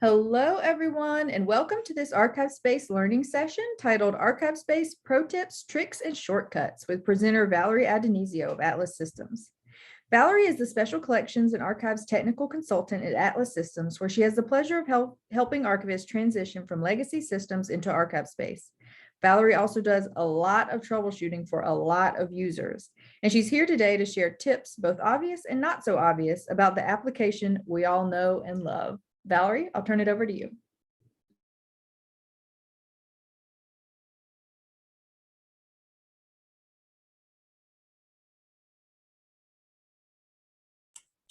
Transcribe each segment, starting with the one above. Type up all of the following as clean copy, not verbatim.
Hello, everyone, and welcome to this ArchivesSpace learning session titled ArchivesSpace Pro Tips, Tricks, and Shortcuts with presenter Valerie Addonizio of Atlas Systems. Valerie is the Special Collections and Archives Technical Consultant at Atlas Systems, where she has the pleasure of helping archivists transition from legacy systems into ArchivesSpace. Valerie also does a lot of troubleshooting for a lot of users, and she's here today to share tips, both obvious and not so obvious, about the application we all know and love. Valerie, I'll turn it over to you.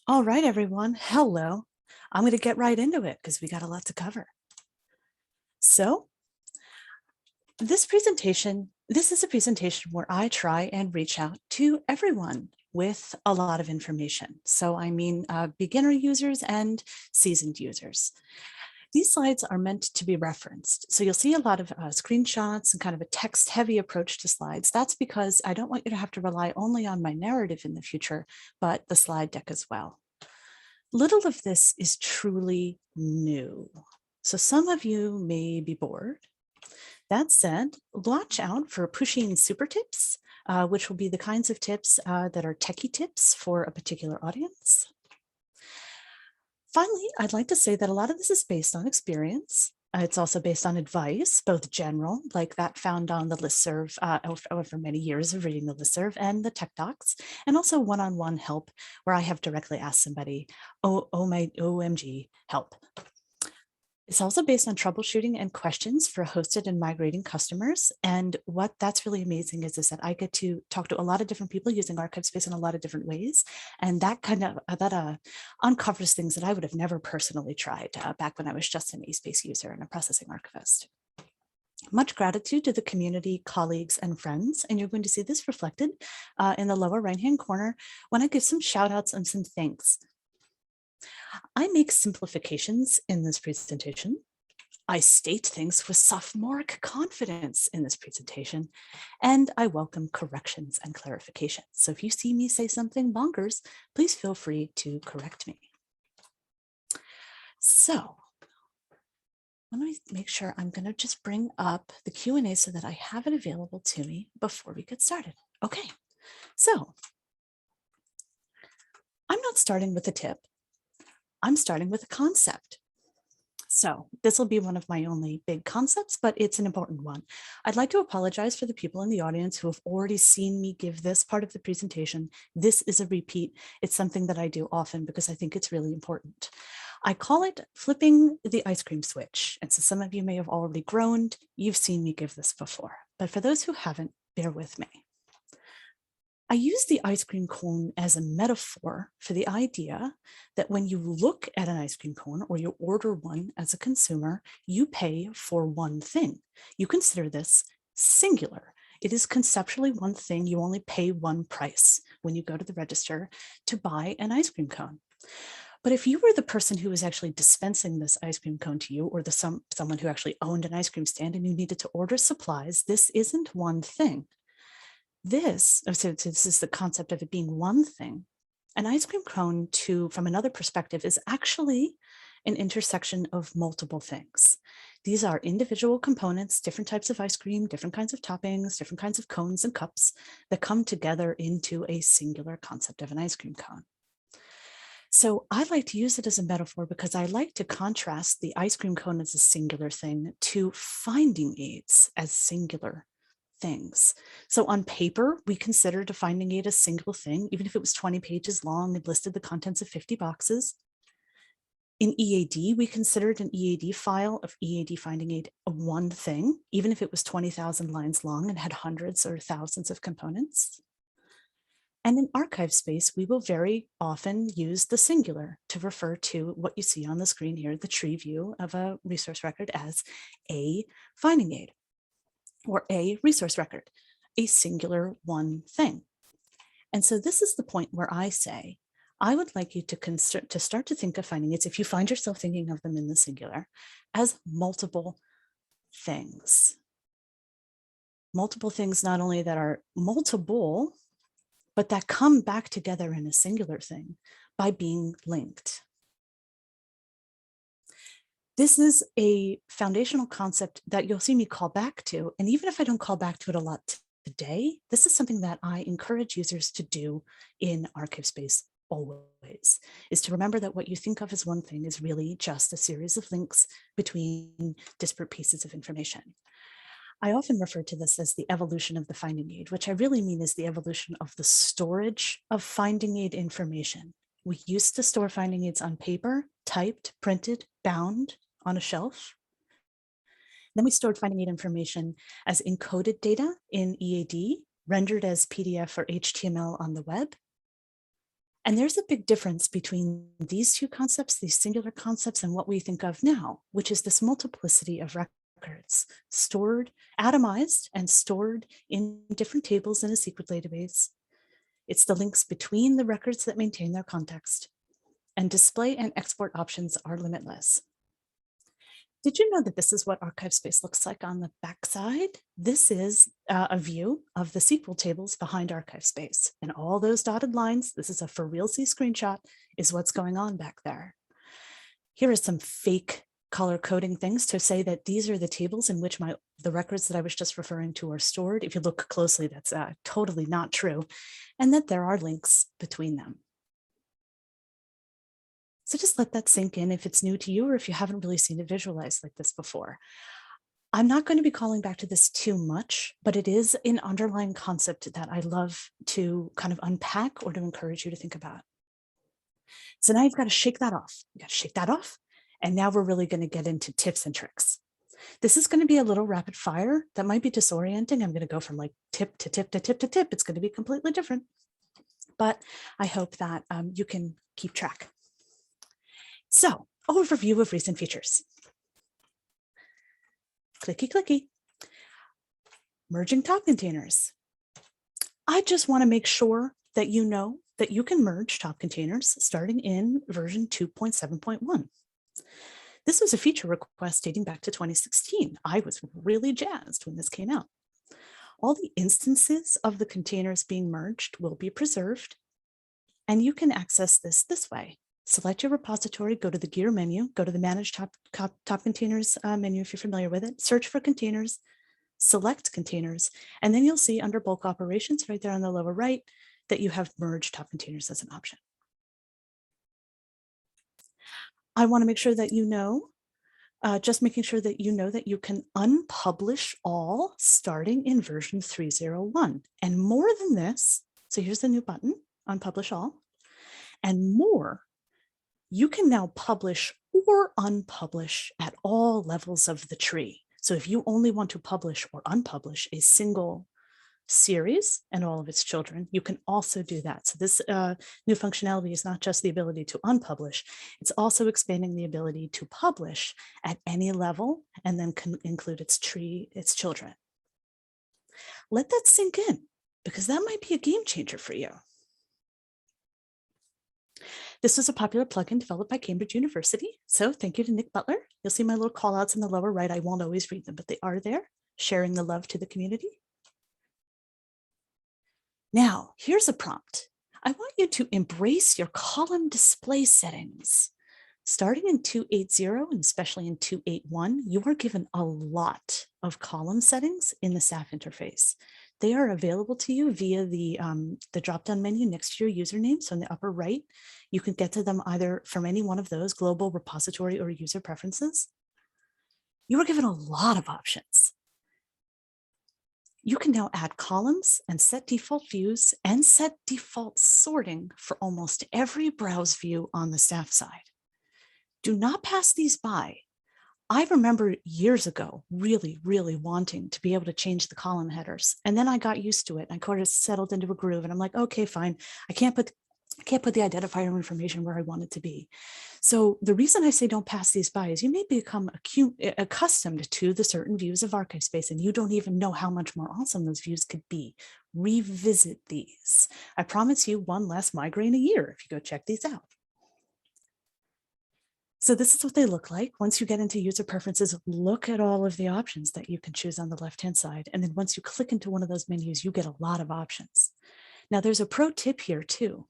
All right, everyone. Hello. I'm going to get right into it because we got a lot to cover. So this is a presentation where I try and reach out to everyone with a lot of information. So I mean beginner users and seasoned users. These slides are meant to be referenced. So you'll see a lot of screenshots and kind of a text-heavy approach to slides. That's because I don't want you to have to rely only on my narrative in the future, but the slide deck as well. Little of this is truly new. So some of you may be bored. That said, watch out for pushing super tips, which will be the kinds of tips that are techie tips for a particular audience. Finally, I'd like to say that a lot of this is based on experience. It's also based on advice, both general, like that found on the listserv over many years of reading the listserv and the tech docs, and also one-on-one help where I have directly asked somebody, oh my OMG, help. It's also based on troubleshooting and questions for hosted and migrating customers. And what that's really amazing is that I get to talk to a lot of different people using ArchivesSpace in a lot of different ways. And that kind of uncovers things that I would have never personally tried back when I was just an ASpace user and a processing archivist. Much gratitude to the community, colleagues, and friends. And you're going to see this reflected in the lower right-hand corner when I give some shout outs and some thanks. I make simplifications in this presentation. I state things with sophomoric confidence in this presentation, and I welcome corrections and clarifications. So if you see me say something bonkers, please feel free to correct me. So let me make sure I'm going to just bring up the Q&A so that I have it available to me before we get started. Okay, so I'm not starting with a tip. I'm starting with a concept. So this will be one of my only big concepts, but it's an important one. I'd like to apologize for the people in the audience who have already seen me give this part of the presentation. This is a repeat. It's something that I do often because I think it's really important. I call it flipping the ice cream switch. And so some of you may have already groaned. You've seen me give this before, but for those who haven't, bear with me. I use the ice cream cone as a metaphor for the idea that when you look at an ice cream cone or you order one as a consumer, you pay for one thing. You consider this singular. It is conceptually one thing. You only pay one price when you go to the register to buy an ice cream cone. But if you were the person who was actually dispensing this ice cream cone to you, or someone who actually owned an ice cream stand and you needed to order supplies, this isn't one thing. This is the concept of it being one thing. An ice cream cone, from another perspective, is actually an intersection of multiple things. These are individual components, different types of ice cream, different kinds of toppings, different kinds of cones and cups that come together into a singular concept of an ice cream cone. So I like to use it as a metaphor because I like to contrast the ice cream cone as a singular thing to finding aids as singular things. So on paper, we considered a finding aid a single thing, even if it was 20 pages long and listed the contents of 50 boxes. In EAD, we considered an EAD file of EAD finding aid a one thing, even if it was 20,000 lines long and had hundreds or thousands of components. And in ArchivesSpace, we will very often use the singular to refer to what you see on the screen here, the tree view of a resource record, as a finding aid, or a resource record, a singular one thing. And so this is the point where I say, I would like you to start to think of finding aids, if you find yourself thinking of them in the singular, as multiple things. Multiple things not only that are multiple, but that come back together in a singular thing by being linked. This is a foundational concept that you'll see me call back to. And even if I don't call back to it a lot today, this is something that I encourage users to do in ArchivesSpace always, is to remember that what you think of as one thing is really just a series of links between disparate pieces of information. I often refer to this as the evolution of the finding aid, which I really mean is the evolution of the storage of finding aid information. We used to store finding aids on paper, typed, printed, bound on a shelf. Then we stored finding aid information as encoded data in EAD, rendered as PDF or HTML on the web. And there's a big difference between these two concepts, these singular concepts, and what we think of now, which is this multiplicity of records stored, atomized, and stored in different tables in a secret database. It's the links between the records that maintain their context, and display and export options are limitless. Did you know that this is what ArchivesSpace looks like on the backside? This is a view of the SQL tables behind ArchivesSpace, and all those dotted lines, this is a for realsy screenshot, is what's going on back there. Here are some fake color coding things to say that these are the tables in which the records that I was just referring to are stored. If you look closely, that's totally not true, and that there are links between them. So just let that sink in if it's new to you or if you haven't really seen it visualized like this before. I'm not going to be calling back to this too much, but it is an underlying concept that I love to kind of unpack or to encourage you to think about. So now you've got to shake that off. You got to shake that off. And now we're really going to get into tips and tricks. This is going to be a little rapid fire that might be disorienting. I'm going to go from like tip to tip to tip to tip. It's going to be completely different, but I hope that you can keep track. So, overview of recent features. Clicky, clicky. Merging top containers. I just want to make sure that you know that you can merge top containers starting in version 2.7.1. This was a feature request dating back to 2016. I was really jazzed when this came out. All the instances of the containers being merged will be preserved, and you can access this way. Select your repository, go to the gear menu, go to the manage top containers menu if you're familiar with it, search for containers, select containers, and then you'll see under bulk operations right there on the lower right that you have merged top containers as an option. I want to make sure that you know, just making sure that you know that you can unpublish all starting in version 3.0.1. And more than this, so here's the new button, unpublish all, and more, you can now publish or unpublish at all levels of the tree. So if you only want to publish or unpublish a single series and all of its children, you can also do that. So this new functionality is not just the ability to unpublish, it's also expanding the ability to publish at any level and then can include its tree, its children. Let that sink in, because that might be a game changer for you. This was a popular plugin developed by Cambridge University. So thank you to Nick Butler. You'll see my little call outs in the lower right. I won't always read them, but they are there, sharing the love to the community. Now, here's a prompt. I want you to embrace your column display settings. Starting in 2.8.0 and especially in 2.8.1, you are given a lot of column settings in the SAF interface. They are available to you via the drop-down menu next to your username. So in the upper right, you can get to them either from any one of those, global, repository, or user preferences. You are given a lot of options. You can now add columns and set default views and set default sorting for almost every browse view on the staff side. Do not pass these by. I remember years ago really, really wanting to be able to change the column headers. And then I got used to it. I kind of settled into a groove and I'm like, okay, fine. I can't put the identifier information where I want it to be. So the reason I say don't pass these by is you may become accustomed to the certain views of ArchivesSpace and you don't even know how much more awesome those views could be. Revisit these. I promise you one less migraine a year if you go check these out. So this is what they look like. Once you get into user preferences, look at all of the options that you can choose on the left-hand side. And then once you click into one of those menus, you get a lot of options. Now there's a pro tip here too.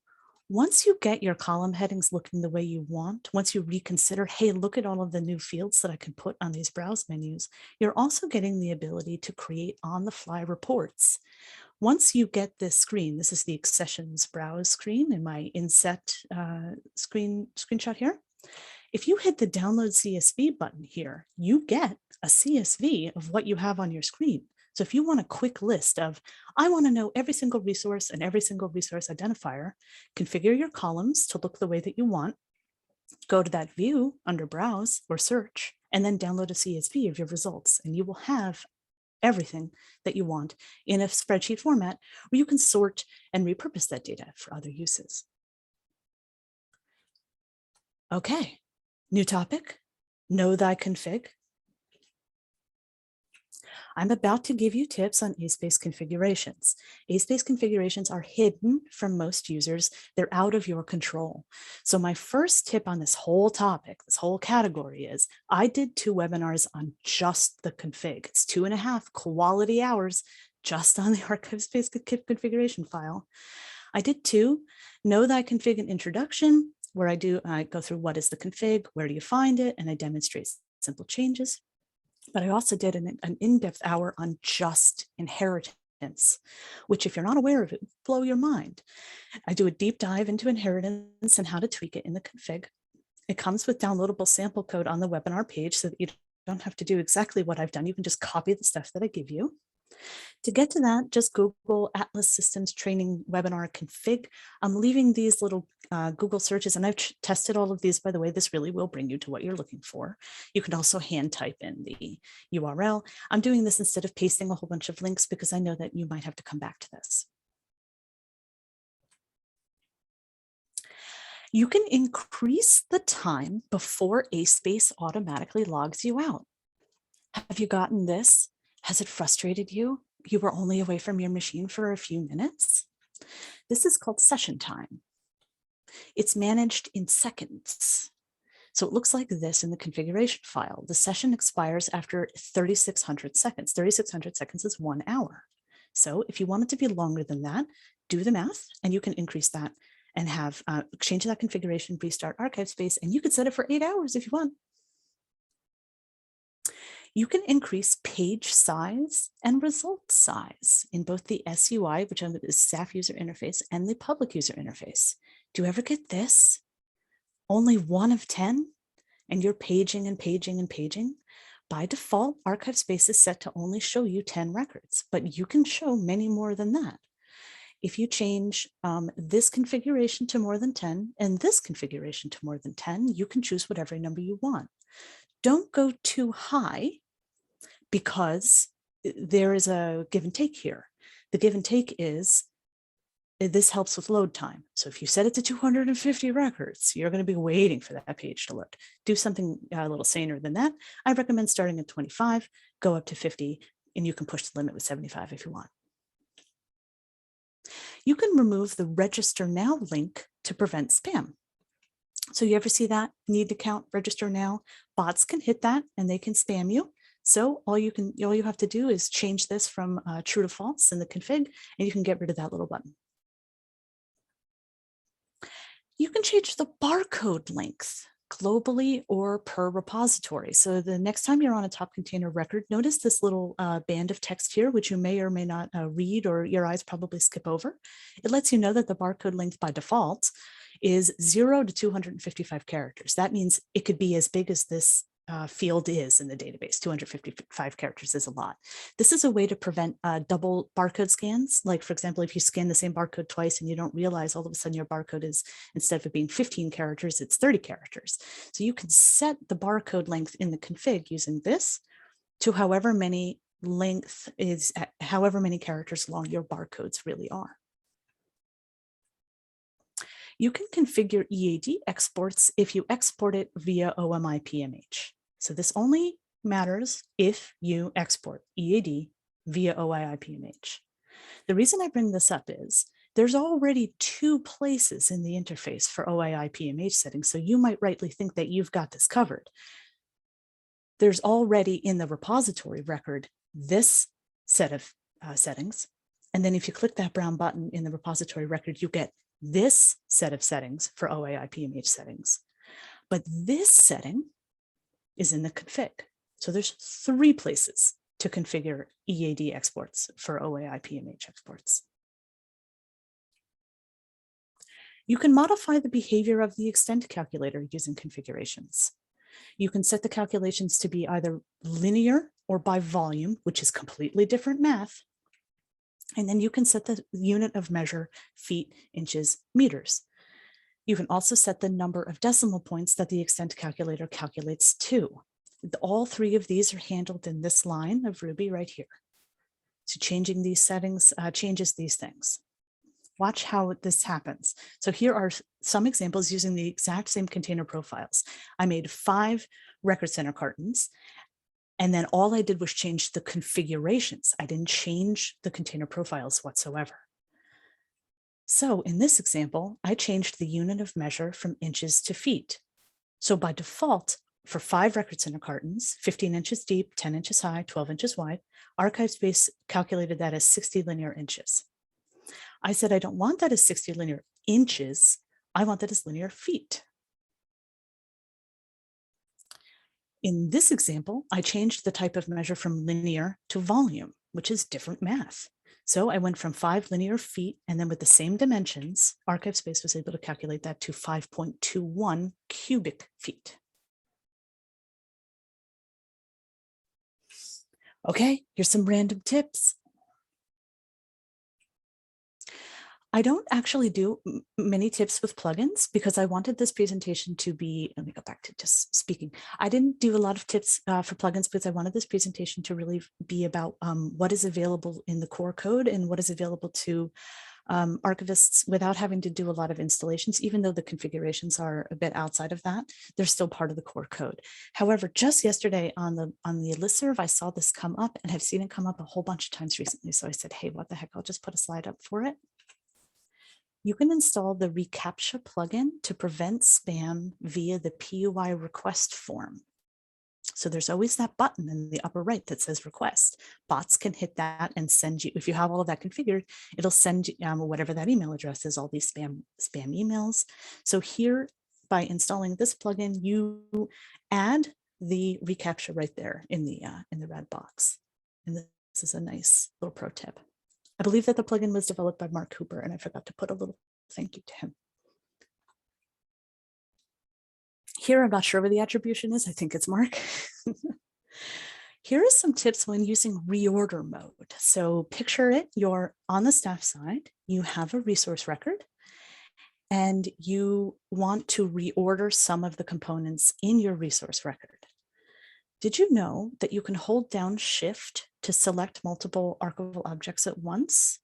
Once you get your column headings looking the way you want, once you reconsider, hey, look at all of the new fields that I can put on these browse menus, you're also getting the ability to create on-the-fly reports. Once you get this screen, this is the accessions browse screen in my inset screenshot here. If you hit the download CSV button here, you get a CSV of what you have on your screen. So if you want a quick list of, I want to know every single resource and every single resource identifier, configure your columns to look the way that you want, go to that view under browse or search, and then download a CSV of your results, and you will have everything that you want in a spreadsheet format where you can sort and repurpose that data for other uses. Okay, new topic, know thy config. I'm about to give you tips on ASpace configurations. ASpace configurations are hidden from most users. They're out of your control. So my first tip on this whole topic, this whole category is, I did 2 webinars on just the config. It's 2.5 quality hours just on the ArchivesSpace configuration file. I did 2, know thy config and introduction, where I go through what is the config, where do you find it, and I demonstrate simple changes. But I also did an in-depth hour on just inheritance, which if you're not aware of it, will blow your mind. I do a deep dive into inheritance and how to tweak it in the config. It comes with downloadable sample code on the webinar page so that you don't have to do exactly what I've done. You can just copy the stuff that I give you. To get to that, just Google Atlas Systems Training Webinar Config. I'm leaving these little Google searches, and I've tested all of these, by the way. This really will bring you to what you're looking for. You can also hand type in the URL. I'm doing this instead of pasting a whole bunch of links because I know that you might have to come back to this. You can increase the time before ASpace automatically logs you out. Have you gotten this? Has it frustrated you? You were only away from your machine for a few minutes? This is called session time. It's managed in seconds. So it looks like this in the configuration file. The session expires after 3,600 seconds. 3,600 seconds is 1 hour. So if you want it to be longer than that, do the math and you can increase that and have change that configuration, restart ArchivesSpace, and you can set it for 8 hours if you want. You can increase page size and result size in both the SUI, which is the staff user interface, and the public user interface. Do you ever get this? Only 1 of 10, and you're paging and paging and paging? By default, ArchivesSpace is set to only show you 10 records, but you can show many more than that. If you change this configuration to more than 10 and this configuration to more than 10, you can choose whatever number you want. Don't go too high, because there is a give and take here. The give and take is this helps with load time. So if you set it to 250 records, you're going to be waiting for that page to load. Do something a little saner than that. I recommend starting at 25, go up to 50, and you can push the limit with 75 if you want. You can remove the register now link to prevent spam. So you ever see that need to count register now? Bots can hit that and they can spam you. So all you have to do is change this from true to false in the config, and you can get rid of that little button. You can change the barcode length globally or per repository. So the next time you're on a top container record, notice this little band of text here, which you may or may not read, or your eyes probably skip over. It lets you know that the barcode length by default is 0 to 255 characters. That means it could be as big as this field is in the database. 255 characters is a lot. This is a way to prevent double barcode scans. Like, for example, if you scan the same barcode twice and you don't realize, all of a sudden your barcode is, instead of it being 15 characters, it's 30 characters. So you can set the barcode length in the config using this to however many characters long your barcodes really are. You can configure EAD exports if you export it via OMI PMH. So this only matters if you export EAD via OMI PMH. The reason I bring this up is there's already 2 places in the interface for OAI PMH settings, so you might rightly think that you've got this covered. There's already in the repository record this set of settings, and then if you click that brown button in the repository record, you get this set of settings for OAI PMH settings. But this setting is in the config. So there's 3 places to configure EAD exports for OAI PMH exports. You can modify the behavior of the extent calculator using configurations. You can set the calculations to be either linear or by volume, which is completely different math. And then you can set the unit of measure, feet, inches, meters. You can also set the number of decimal points that the extent calculator calculates to. All 3 of these are handled in this line of Ruby right here. So changing these settings changes these things. Watch how this happens. So here are some examples using the exact same container profiles. I made 5 record center cartons, and then all I did was change the configurations. I didn't change the container profiles whatsoever. So in this example, I changed the unit of measure from inches to feet. So by default, for 5 record center cartons, 15 inches deep, 10 inches high, 12 inches wide, ArchivesSpace calculated that as 60 linear inches. I said, I don't want that as 60 linear inches. I want that as linear feet. In this example, I changed the type of measure from linear to volume, which is different math. So I went from 5 linear feet, and then with the same dimensions, ArchivesSpace was able to calculate that to 5.21 cubic feet. Okay, here's some random tips. I don't actually do many tips with plugins because I wanted this presentation to be, let me go back to just speaking. I didn't do a lot of tips for plugins because I wanted this presentation to really be about what is available in the core code and what is available to archivists without having to do a lot of installations. Even though the configurations are a bit outside of that, they're still part of the core code. However, just yesterday on the listserv, I saw this come up and have seen it come up a whole bunch of times recently. So I said, hey, what the heck, I'll just put a slide up for it. You can install the reCAPTCHA plugin to prevent spam via the PUI request form. So there's always that button in the upper right that says request. Bots can hit that and send you, if you have all of that configured, it'll send you whatever that email address is, all these spam emails. So here, by installing this plugin, you add the reCAPTCHA right there in the red box. And this is a nice little pro tip. I believe that the plugin was developed by Mark Cooper, and I forgot to put a little thank you to him. Here, I'm not sure where the attribution is. I think it's Mark. Here are some tips when using reorder mode. So picture it, you're on the staff side, you have a resource record, and you want to reorder some of the components in your resource record. Did you know that you can hold down Shift to select multiple archival objects at once?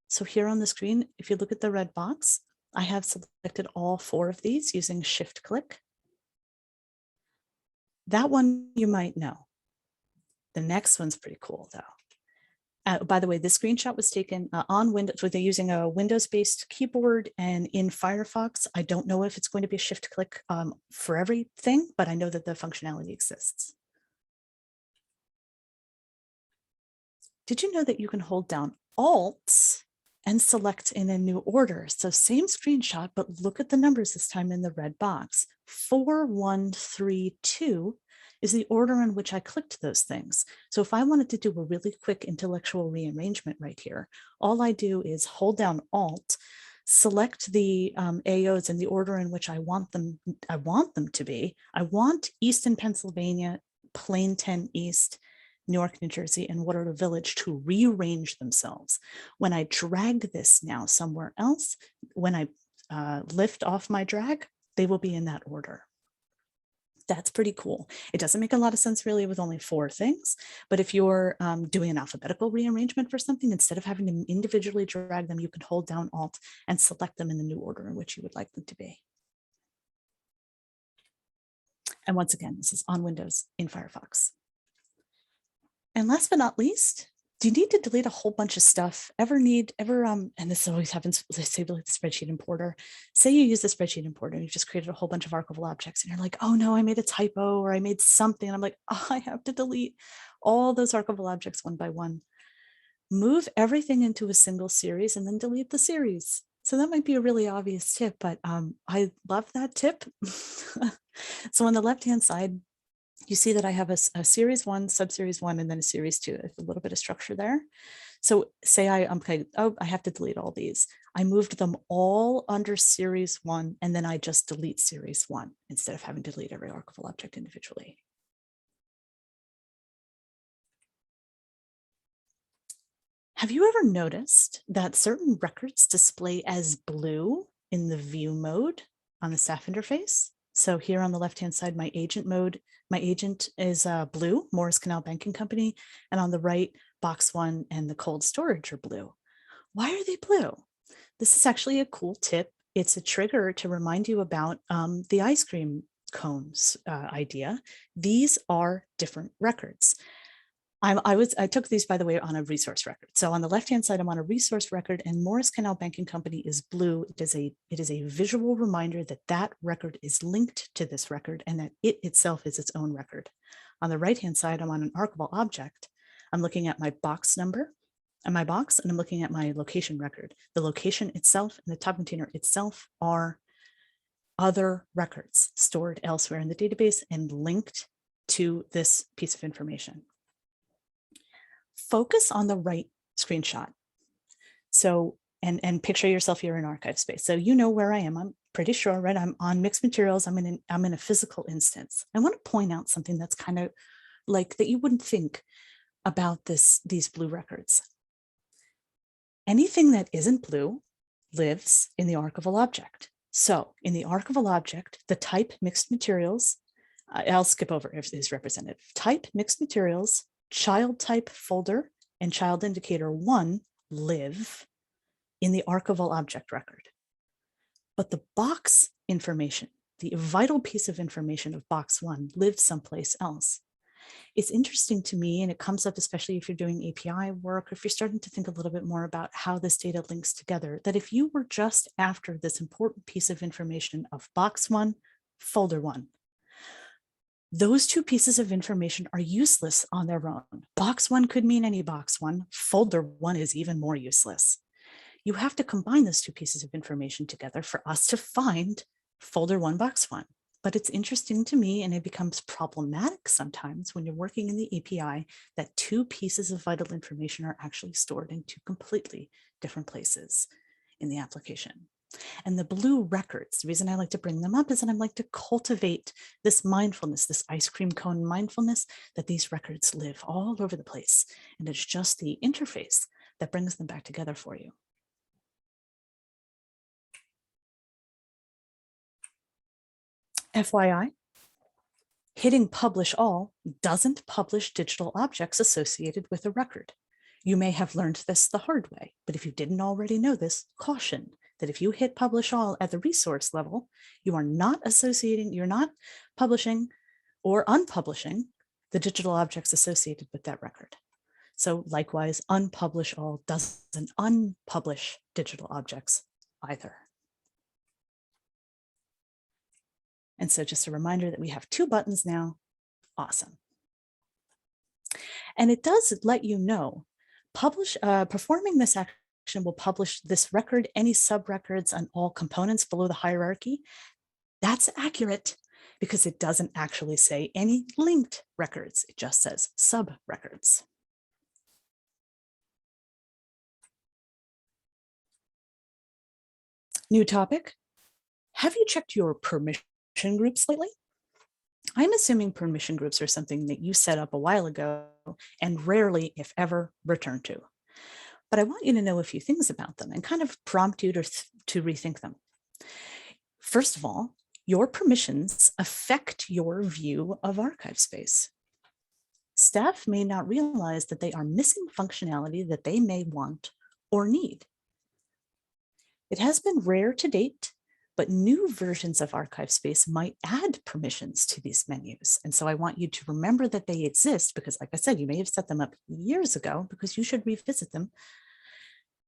So here on the screen, if you look at the red box, I have selected all 4 of these using Shift click. That one you might know. The next one's pretty cool though. By the way, this screenshot was taken on Windows, with using a Windows-based keyboard and in Firefox. I don't know if it's going to be a Shift click for everything, but I know that the functionality exists. Did you know that you can hold down Alt and select in a new order? So same screenshot, but look at the numbers this time in the red box. 4, 1, 3, 2 is the order in which I clicked those things. So if I wanted to do a really quick intellectual rearrangement right here, all I do is hold down Alt, select the AOs in the order in which I want them to be. I want Easton, Pennsylvania, Plain 10 East, Newark, New Jersey, and Waterloo Village to rearrange themselves. When I drag this now somewhere else, when I lift off my drag, they will be in that order. That's pretty cool. It doesn't make a lot of sense really with only 4 things, but if you're doing an alphabetical rearrangement for something, instead of having to individually drag them, you can hold down Alt and select them in the new order in which you would like them to be. And once again, this is on Windows in Firefox. And last but not least, do you need to delete a whole bunch of stuff? And this always happens, let's say like the Spreadsheet Importer. Say you use the Spreadsheet Importer and you just created a whole bunch of archival objects and you're like, oh no, I made a typo or I made something. And I'm like, oh, I have to delete all those archival objects one by one. Move everything into a single series and then delete the series. So that might be a really obvious tip, but I love that tip. So on the left-hand side, you see that I have a series 1, subseries 1, and then a series 2. There's a little bit of structure there. So say I have to delete all these. I moved them all under series 1, and then I just delete series 1 instead of having to delete every archival object individually. Have you ever noticed that certain records display as blue in the view mode on the staff interface? So here on the left-hand side, my agent mode, my agent is blue, Morris Canal Banking Company, and on the right, box 1 and the cold storage are blue. Why are they blue? This is actually a cool tip. It's a trigger to remind you about the ice cream cones idea. These are different records. I took these, by the way, on a resource record. So on the left-hand side, I'm on a resource record, and Morris Canal Banking Company is blue. It is a visual reminder that that record is linked to this record and that it itself is its own record. On the right-hand side, I'm on an archival object. I'm looking at my box number and my box, and I'm looking at my location record. The location itself and the top container itself are other records stored elsewhere in the database and linked to this piece of information. Focus on the right screenshot. So, and picture yourself here in ArchivesSpace. So you know where I am. I'm pretty sure, right? I'm on mixed materials. I'm in a physical instance. I want to point out something that's kind of like that you wouldn't think about these blue records. Anything that isn't blue lives in the archival object. So in the archival object, the type mixed materials, I'll skip over if it is representative. Type mixed materials, child type folder, and child indicator 1 live in the archival object record. But the box information, the vital piece of information of box 1 lives someplace else. It's interesting to me, and it comes up especially if you're doing API work, or if you're starting to think a little bit more about how this data links together, that if you were just after this important piece of information of box 1, folder 1, those two pieces of information are useless on their own. Box 1 could mean any box 1. Folder 1 is even more useless. You have to combine those two pieces of information together for us to find folder 1, box 1. But it's interesting to me, and it becomes problematic sometimes when you're working in the API, that two pieces of vital information are actually stored in two completely different places in the application. And the blue records, the reason I like to bring them up is that I like to cultivate this mindfulness, this ice cream cone mindfulness, that these records live all over the place. And it's just the interface that brings them back together for you. FYI, hitting publish all doesn't publish digital objects associated with a record. You may have learned this the hard way, but if you didn't already know this, caution that if you hit publish all at the resource level, you are not associating, you're not publishing or unpublishing the digital objects associated with that record. So likewise, unpublish all doesn't unpublish digital objects either. And so just a reminder that we have two buttons now. Awesome. And it does let you know, performing this action will publish this record, any subrecords, and all components below the hierarchy. That's accurate because it doesn't actually say any linked records. It just says subrecords. New topic. Have you checked your permission groups lately? I'm assuming permission groups are something that you set up a while ago and rarely, if ever, return to. But I want you to know a few things about them and kind of prompt you to rethink them. First of all, your permissions affect your view of ArchivesSpace. Staff may not realize that they are missing functionality that they may want or need. It has been rare to date, but new versions of ArchivesSpace might add permissions to these menus. And so I want you to remember that they exist because, like I said, you may have set them up years ago because you should revisit them.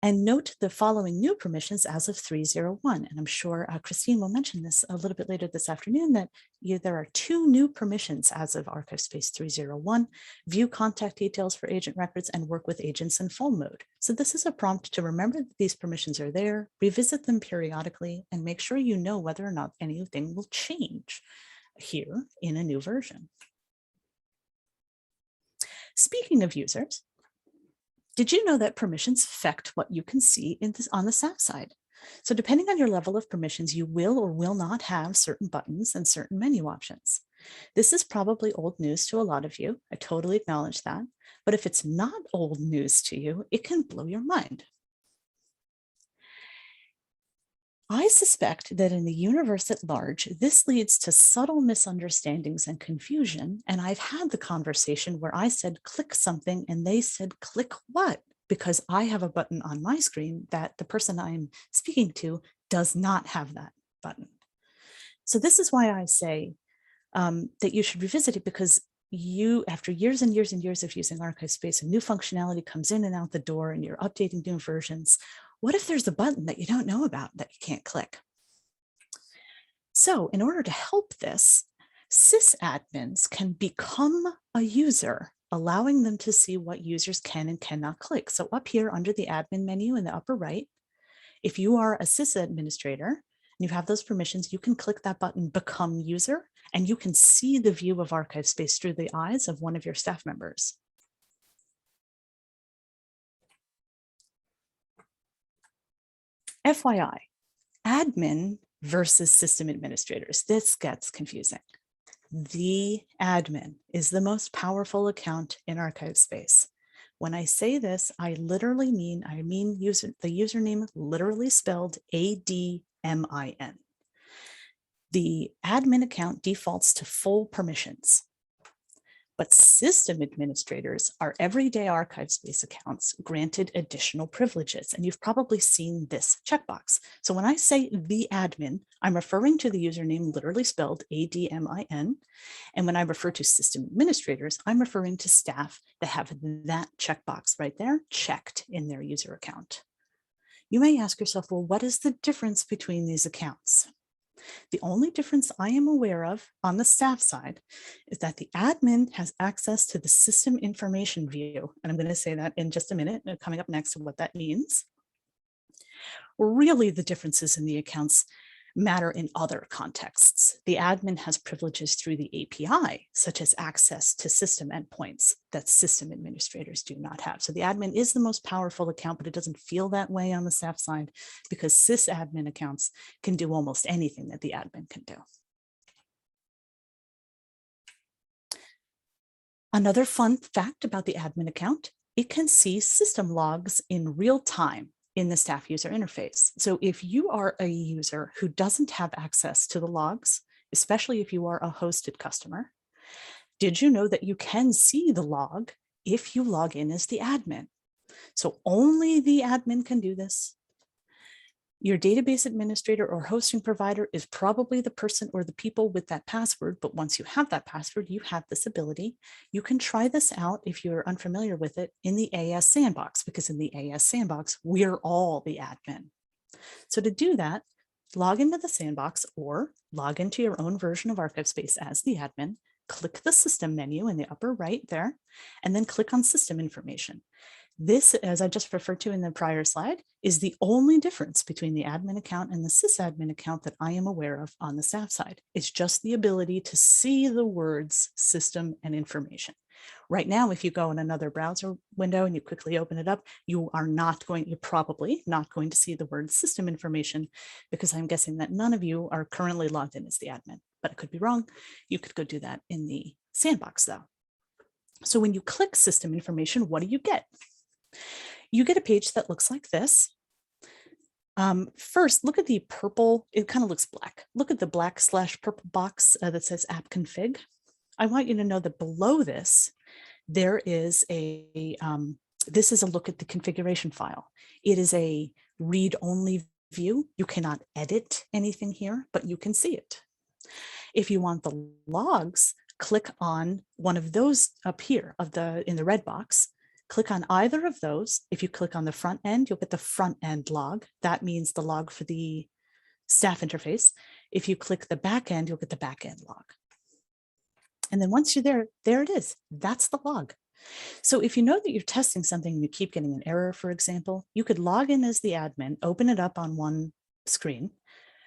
And note the following new permissions as of 301. And I'm sure Christine will mention this a little bit later this afternoon, that there are 2 new permissions as of ArchivesSpace 301, view contact details for agent records and work with agents in full mode. So this is a prompt to remember that these permissions are there, revisit them periodically, and make sure you know whether or not anything will change here in a new version. Speaking of users, did you know that permissions affect what you can see on the staff side? So depending on your level of permissions, you will or will not have certain buttons and certain menu options. This is probably old news to a lot of you. I totally acknowledge that. But if it's not old news to you, it can blow your mind. I suspect that in the universe at large, this leads to subtle misunderstandings and confusion. And I've had the conversation where I said, click something, and they said, click what? Because I have a button on my screen that the person I'm speaking to does not have that button. So this is why I say that you should revisit it, because after years and years and years of using ArchivesSpace, a new functionality comes in and out the door and you're updating new versions. What if there's a button that you don't know about that you can't click? So in order to help this, sysadmins can become a user, allowing them to see what users can and cannot click. So up here under the admin menu in the upper right, if you are a sysadministrator and you have those permissions, you can click that button, become user, and you can see the view of ArchivesSpace through the eyes of one of your staff members. FYI, admin versus system administrators. This gets confusing. The admin is the most powerful account in ArchivesSpace. When I say this, I literally mean, the username literally spelled ADMIN. The admin account defaults to full permissions. But system administrators are everyday ArchivesSpace accounts granted additional privileges. And you've probably seen this checkbox. So when I say the admin, I'm referring to the username literally spelled ADMIN. And when I refer to system administrators, I'm referring to staff that have that checkbox right there checked in their user account. You may ask yourself, well, what is the difference between these accounts? The only difference I am aware of on the staff side is that the admin has access to the system information view. And I'm going to say that in just a minute, coming up next to what that means. Really, the differences in the accounts matter in other contexts. The admin has privileges through the API, such as access to system endpoints that system administrators do not have. So the admin is the most powerful account, but it doesn't feel that way on the staff side because sysadmin accounts can do almost anything that the admin can do. Another fun fact about the admin account, it can see system logs in real time in the staff user interface. So if you are a user who doesn't have access to the logs, especially if you are a hosted customer, did you know that you can see the log if you log in as the admin? So only the admin can do this. Your database administrator or hosting provider is probably the person or the people with that password, but once you have that password, you have this ability. You can try this out if you're unfamiliar with it in the AS sandbox, because in the AS sandbox, we're all the admin. So to do that, log into the sandbox or log into your own version of ArchivesSpace as the admin, click the system menu in the upper right there, and then click on system information. This, as I just referred to in the prior slide, is the only difference between the admin account and the sysadmin account that I am aware of on the staff side. It's just the ability to see the words system and information. Right now, if you go in another browser window and you quickly open it up, you're probably not going to see the word system information, because I'm guessing that none of you are currently logged in as the admin, but I could be wrong. You could go do that in the sandbox though. So when you click system information, what do you get? You get a page that looks like this. First, look at the purple, it kind of looks black. Look at the black/purple box that says app config. I want you to know that below this, there is this is a look at the configuration file. It is a read-only view. You cannot edit anything here, but you can see it. If you want the logs, click on one of those up here in the red box. Click on either of those. If you click on the front end, you'll get the front end log. That means the log for the staff interface. If you click the back end, you'll get the back end log. And then once you're there, there it is. That's the log. So if you know that you're testing something and you keep getting an error, for example, you could log in as the admin, open it up on one screen,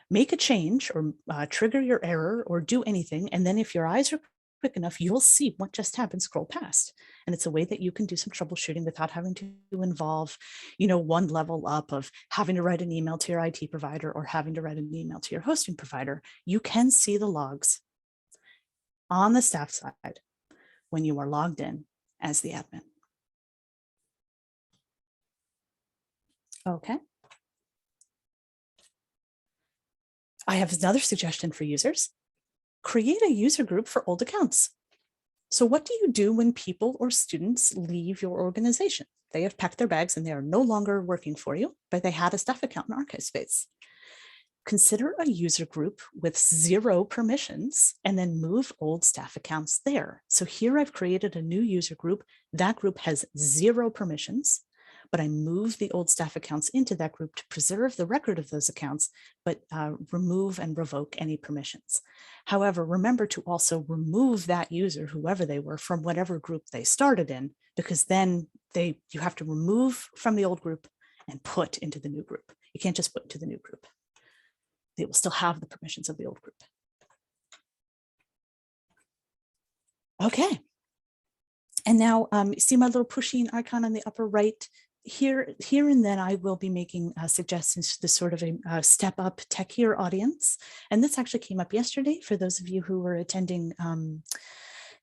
make a change or trigger your error or do anything. And then if your eyes are quick enough, you'll see what just happened scroll past. And it's a way that you can do some troubleshooting without having to involve, one level up of having to write an email to your IT provider or having to write an email to your hosting provider. You can see the logs on the staff side when you are logged in as the admin. Okay. I have another suggestion for users. Create a user group for old accounts. So what do you do when people or students leave your organization? They have packed their bags and they are no longer working for you, but they had a staff account in ArchivesSpace. Consider a user group with 0 permissions and then move old staff accounts there. So here I've created a new user group. That group has 0 permissions, but I move the old staff accounts into that group to preserve the record of those accounts, but remove and revoke any permissions. However, remember to also remove that user, whoever they were, from whatever group they started in, because then you have to remove from the old group and put into the new group. You can't just put into the new group. They will still have the permissions of the old group. Okay. And now see my little pushing icon on the upper right? Here and then I will be making suggestions to the sort of a step up techier audience. And this actually came up yesterday for those of you who were attending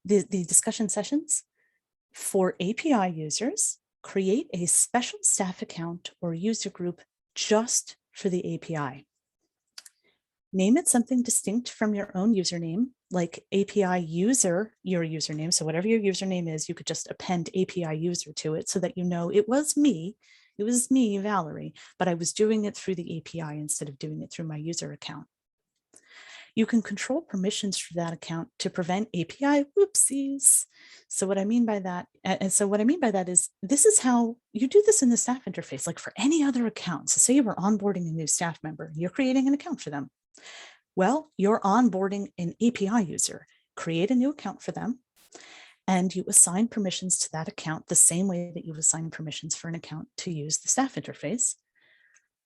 the discussion sessions. For API users, create a special staff account or user group just for the API. Name it something distinct from your own username, like API user, your username. So whatever your username is, you could just append API user to it so that you know it was me, Valerie, but I was doing it through the API instead of doing it through my user account. You can control permissions for that account to prevent API whoopsies. So what I mean by that, is this is how you do this in the staff interface, like for any other account. So say you were onboarding a new staff member, you're creating an account for them. Well, you're onboarding an API user. Create a new account for them, and you assign permissions to that account the same way that you assign permissions for an account to use the staff interface.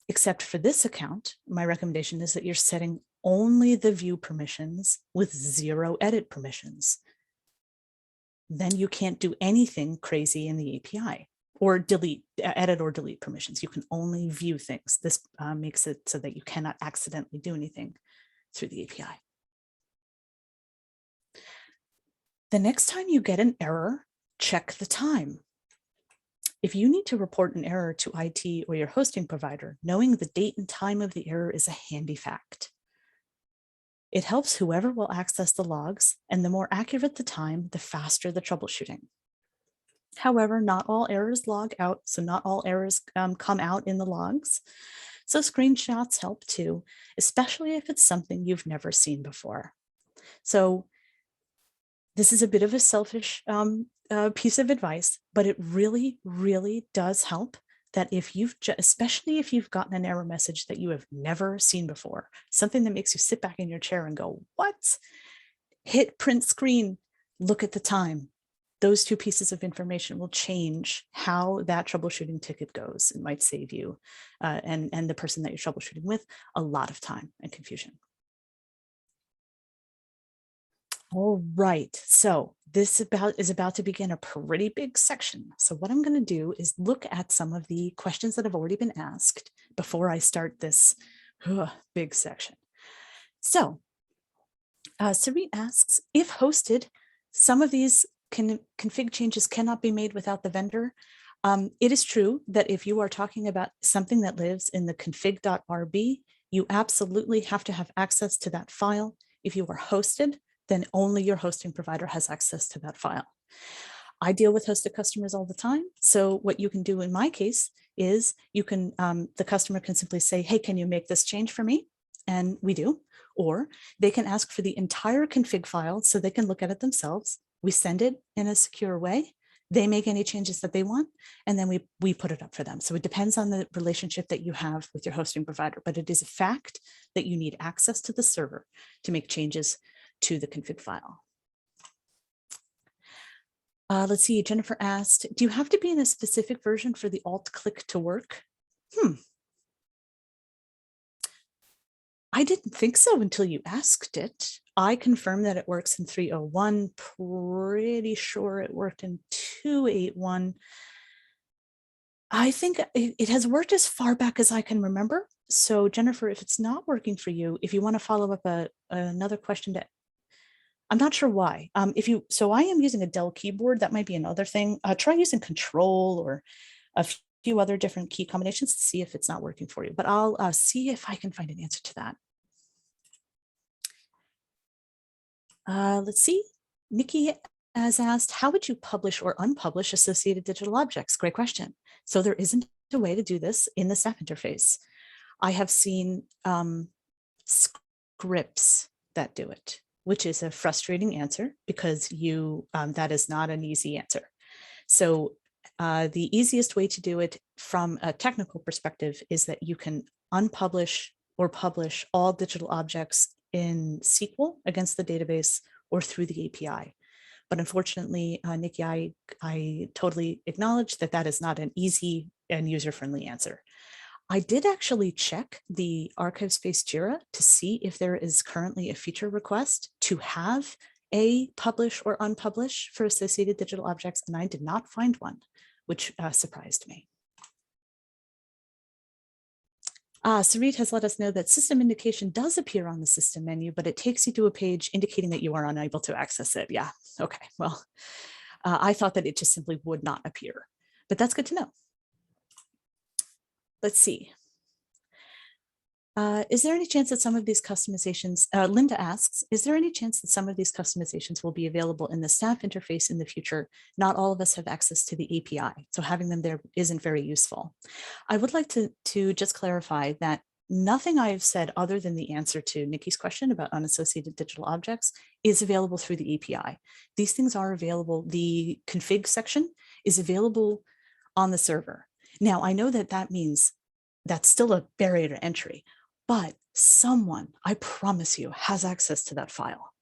Except for this account, my recommendation is that you're setting only the view permissions with 0 edit permissions. Then you can't do anything crazy in the API or edit or delete permissions. You can only view things. This makes it so that you cannot accidentally do anything through the API. The next time you get an error, check the time. If you need to report an error to IT or your hosting provider, knowing the date and time of the error is a handy fact. It helps whoever will access the logs, and the more accurate the time, the faster the troubleshooting. However, not all errors log out, so not all errors come out in the logs. So screenshots help too, especially if it's something you've never seen before. So this is a bit of a selfish piece of advice, but it really, really does help that especially if you've gotten an error message that you have never seen before, something that makes you sit back in your chair and go, what? Hit print screen, look at the time. Those 2 pieces of information will change how that troubleshooting ticket goes. It might save you and the person that you're troubleshooting with a lot of time and confusion. All right, so this is about to begin a pretty big section. So what I'm going to do is look at some of the questions that have already been asked before I start this big section. So Sarit asks, if hosted, some of these config changes cannot be made without the vendor. It is true that if you are talking about something that lives in the config.rb, you absolutely have to have access to that file. If you are hosted, then only your hosting provider has access to that file. I deal with hosted customers all the time. So what you can do in my case is you can, the customer can simply say, hey, can you make this change for me? And we do. Or they can ask for the entire config file so they can look at it themselves. We send it in a secure way. They make any changes that they want, and then we put it up for them. So it depends on the relationship that you have with your hosting provider, but it is a fact that you need access to the server to make changes to the config file. Let's see, Jennifer asked, do you have to be in a specific version for the alt click to work? I didn't think so until you asked it. I confirmed that it works in 3.01, pretty sure it worked in 2.8.1. I think it has worked as far back as I can remember. So Jennifer, if it's not working for you, if you want to follow up another question that I'm not sure why. So I am using a Dell keyboard. That might be another thing. Try using Control or a few other different key combinations to see if it's not working for you. But I'll see if I can find an answer to that. Let's see. Nikki has asked, how would you publish or unpublish associated digital objects? Great question. So there isn't a way to do this in the staff interface. I have seen scripts that do it, which is a frustrating answer because that is not an easy answer. So the easiest way to do it from a technical perspective is that you can unpublish or publish all digital objects in SQL against the database or through the API. But unfortunately, Nikki, I totally acknowledge that that is not an easy and user-friendly answer. I did actually check the ArchivesSpace JIRA to see if there is currently a feature request to have a publish or unpublish for associated digital objects, and I did not find one, which surprised me. Sarit has let us know that system indication does appear on the system menu, but it takes you to a page indicating that you are unable to access it. Yeah, okay, well, I thought that it just simply would not appear, but that's good to know. Let's see. Is there any chance that some of these customizations, Linda asks, is there any chance that some of these customizations will be available in the staff interface in the future? Not all of us have access to the API, so having them there isn't very useful. I would like to just clarify that nothing I have said other than the answer to Nikki's question about unassociated digital objects is available through the API. These things are available. The config section is available on the server. Now, I know that that means that's still a barrier to entry, but someone, I promise you, has access to that file.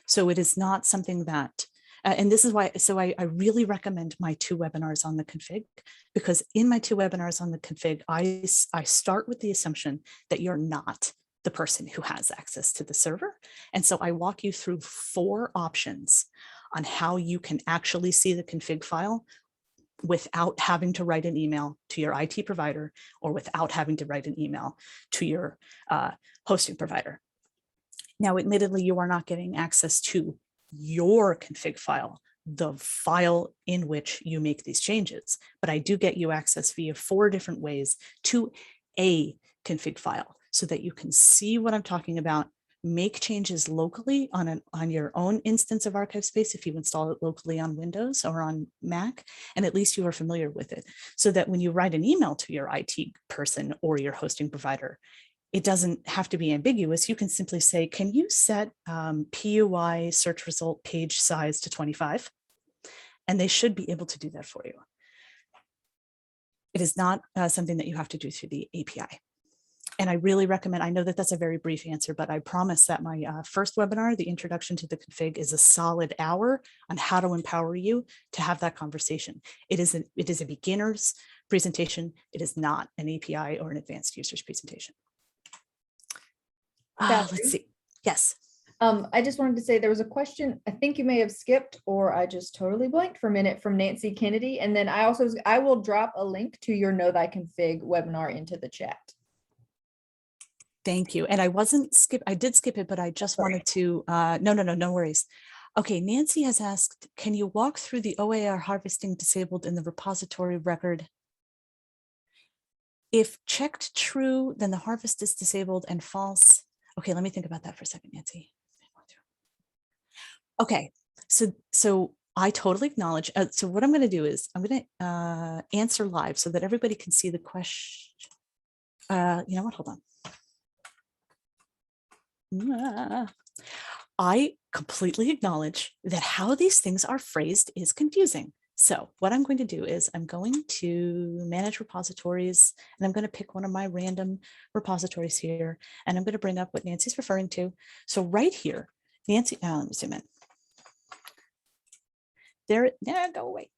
So it is not something that, and this is why, so I really recommend my 2 webinars on the config, because in my 2 webinars on the config, I start with the assumption that you're not the person who has access to the server. And so I walk you through 4 options on how you can actually see the config file without having to write an email to your IT provider or without having to write an email to your hosting provider. Now, admittedly, you are not getting access to your config file, the file in which you make these changes, but I do get you access via 4 different ways to a config file so that you can see what I'm talking about, make changes locally on your own instance of ArchivesSpace if you install it locally on Windows or on Mac, and at least you are familiar with it, so that when you write an email to your IT person or your hosting provider, it doesn't have to be ambiguous. You can simply say, can you set PUI search result page size to 25? And they should be able to do that for you. It is not something that you have to do through the API. And I really recommend, I know that that's a very brief answer, but I promise that my first webinar, the introduction to the config, is a solid hour on how to empower you to have that conversation. It is a beginner's presentation. It is not an API or an advanced user's presentation. Let's see. Yes. I just wanted to say there was a question I think you may have skipped, or I just totally blanked for a minute, from Nancy Kennedy. And then I will drop a link to your Know Thy Config webinar into the chat. Thank you. And I did skip it, but I just wanted to, no worries. Okay, Nancy has asked, can you walk through the OAR harvesting disabled in the repository record? If checked true, then the harvest is disabled, and false. Okay, let me think about that for a second, Nancy. Okay, so I totally acknowledge. So what I'm going to do is I'm going to answer live so that everybody can see the question. You know what? Hold on. I completely acknowledge that how these things are phrased is confusing. So what I'm going to do is I'm going to manage repositories, and I'm going to pick one of my random repositories here, and I'm going to bring up what Nancy's referring to. So right here, Nancy, let me zoom in. There, go away.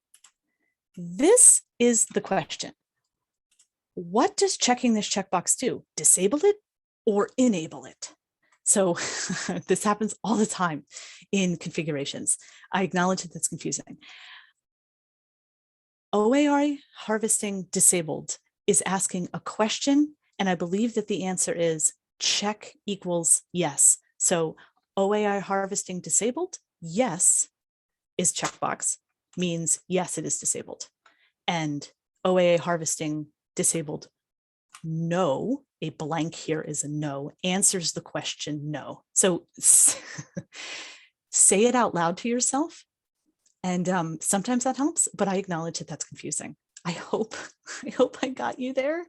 This is the question. What does checking this checkbox do? Disable it or enable it? So this happens all the time in configurations. I acknowledge that that's confusing. OAI harvesting disabled is asking a question, and I believe that the answer is check equals yes. So OAI harvesting disabled, yes, is checkbox, means yes, it is disabled. And OAI harvesting disabled, no, a blank here is a no, answers the question no. So say it out loud to yourself. And sometimes that helps, but I acknowledge that that's confusing. I hope I got you there,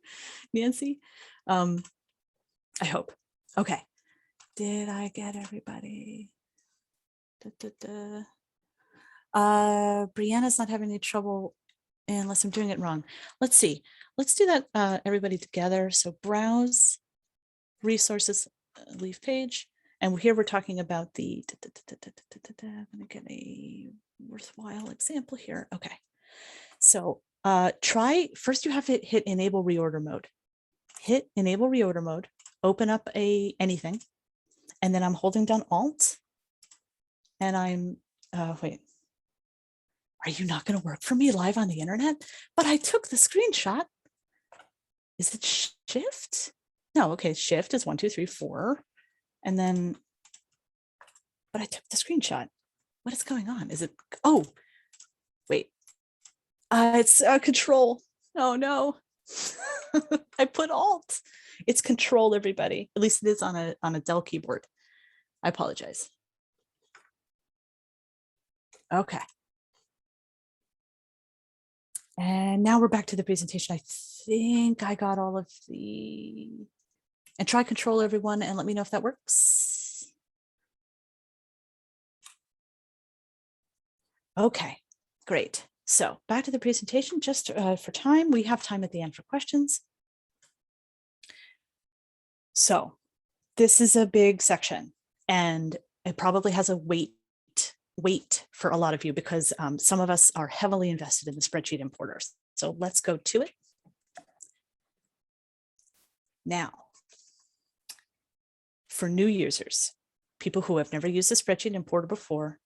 Nancy. I hope. Okay. Did I get everybody? Brianna's not having any trouble unless I'm doing it wrong. Let's see. Let's do that, everybody together. So browse, resources, leave page. And here we're talking about the, I'm going to get a worthwhile example here. Okay. So first you have to hit enable reorder mode. Hit enable reorder mode, open up anything, and then I'm holding down Alt, and I'm, wait. Are you not going to work for me live on the internet? But I took the screenshot. Is it shift? No, okay, shift is 1, 2, 3, 4. And then, but I took the screenshot. What is going on? Is it, oh, wait. It's control. Oh no. I put Alt. It's control, everybody. At least it is on a Dell keyboard. I apologize. Okay. And now we're back to the presentation. I think I got all of the, and try control everyone and let me know if that works. Okay, great. So back to the presentation, just for time, we have time at the end for questions. So this is a big section and it probably has a weight for a lot of you because some of us are heavily invested in the spreadsheet importers. So let's go to it. Now, for new users, people who have never used a spreadsheet importer before,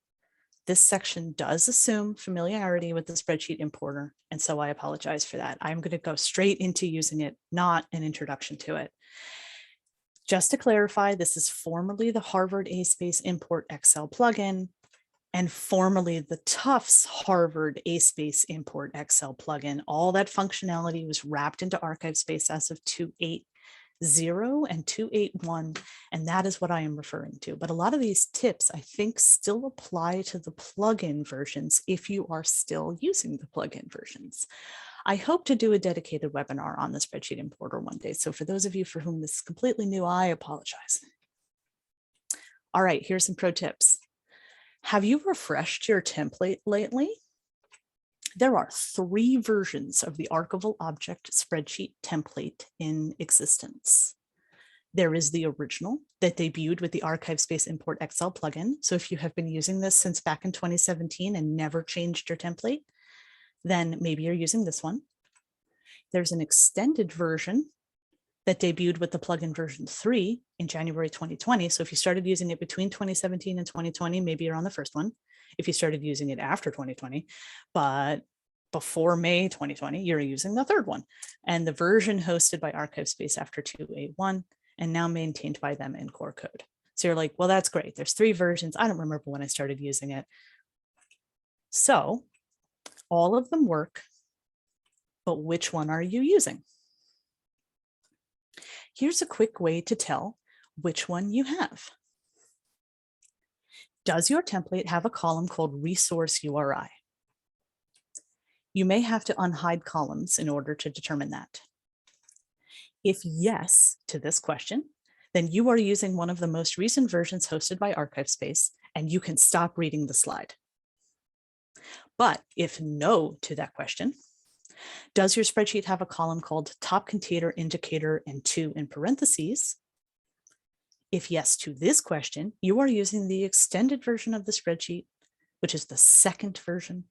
this section does assume familiarity with the spreadsheet importer. And so I apologize for that. I'm going to go straight into using it, not an introduction to it. Just to clarify, this is formerly the Harvard ASpace Import Excel plugin and formerly the Tufts Harvard ASpace Import Excel plugin. All that functionality was wrapped into ArchivesSpace as of 2.8.0 and 2.8.1, and that is what I am referring to. But a lot of these tips, I think, still apply to the plugin versions if you are still using the plugin versions. I hope to do a dedicated webinar on the spreadsheet importer one day. So for those of you for whom this is completely new, I apologize. All right, here's some pro tips. Have you refreshed your template lately? There are 3 versions of the archival object spreadsheet template in existence. There is the original that debuted with the ArchivesSpace Import Excel plugin. So if you have been using this since back in 2017 and never changed your template, then maybe you're using this one. There's an extended version that debuted with the plugin version 3 in January 2020. So if you started using it between 2017 and 2020, maybe you're on the first one. If you started using it after 2020, but before May 2020, you're using the third one. And the version hosted by ArchivesSpace after 2.8.1 and now maintained by them in core code. So you're like, well, that's great. There's 3 versions. I don't remember when I started using it. So all of them work, but which one are you using? Here's a quick way to tell which one you have. Does your template have a column called resource URI? You may have to unhide columns in order to determine that. If yes to this question, then you are using one of the most recent versions hosted by ArchivesSpace, and you can stop reading the slide. But if no to that question, does your spreadsheet have a column called top container indicator and 2 in parentheses? If yes to this question, you are using the extended version of the spreadsheet, which is the second version.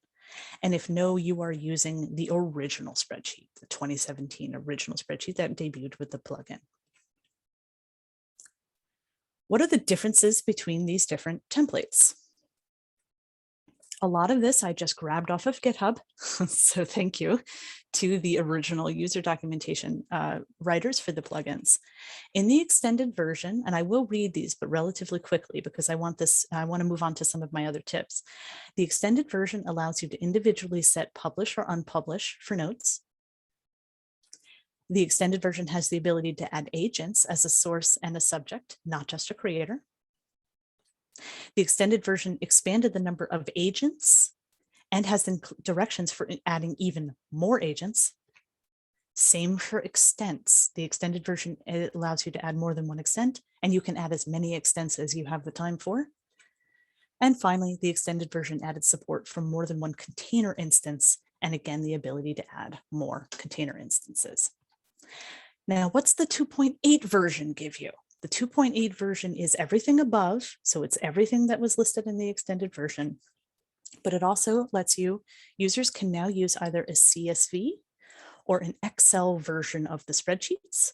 And if no, you are using the original spreadsheet, the 2017 original spreadsheet that debuted with the plugin. What are the differences between these different templates? A lot of this I just grabbed off of GitHub, so thank you to the original user documentation writers for the plugins. In the extended version, and I will read these, but relatively quickly because I want to move on to some of my other tips. The extended version allows you to individually set publish or unpublish for notes. The extended version has the ability to add agents as a source and a subject, not just a creator. The extended version expanded the number of agents and has directions for adding even more agents. Same for extents. The extended version allows you to add more than one extent, and you can add as many extents as you have the time for. And finally, the extended version added support for more than one container instance, and again, the ability to add more container instances. Now, what's the 2.8 version give you? The 2.8 version is everything above, so it's everything that was listed in the extended version, but it also lets users can now use either a CSV or an Excel version of the spreadsheets,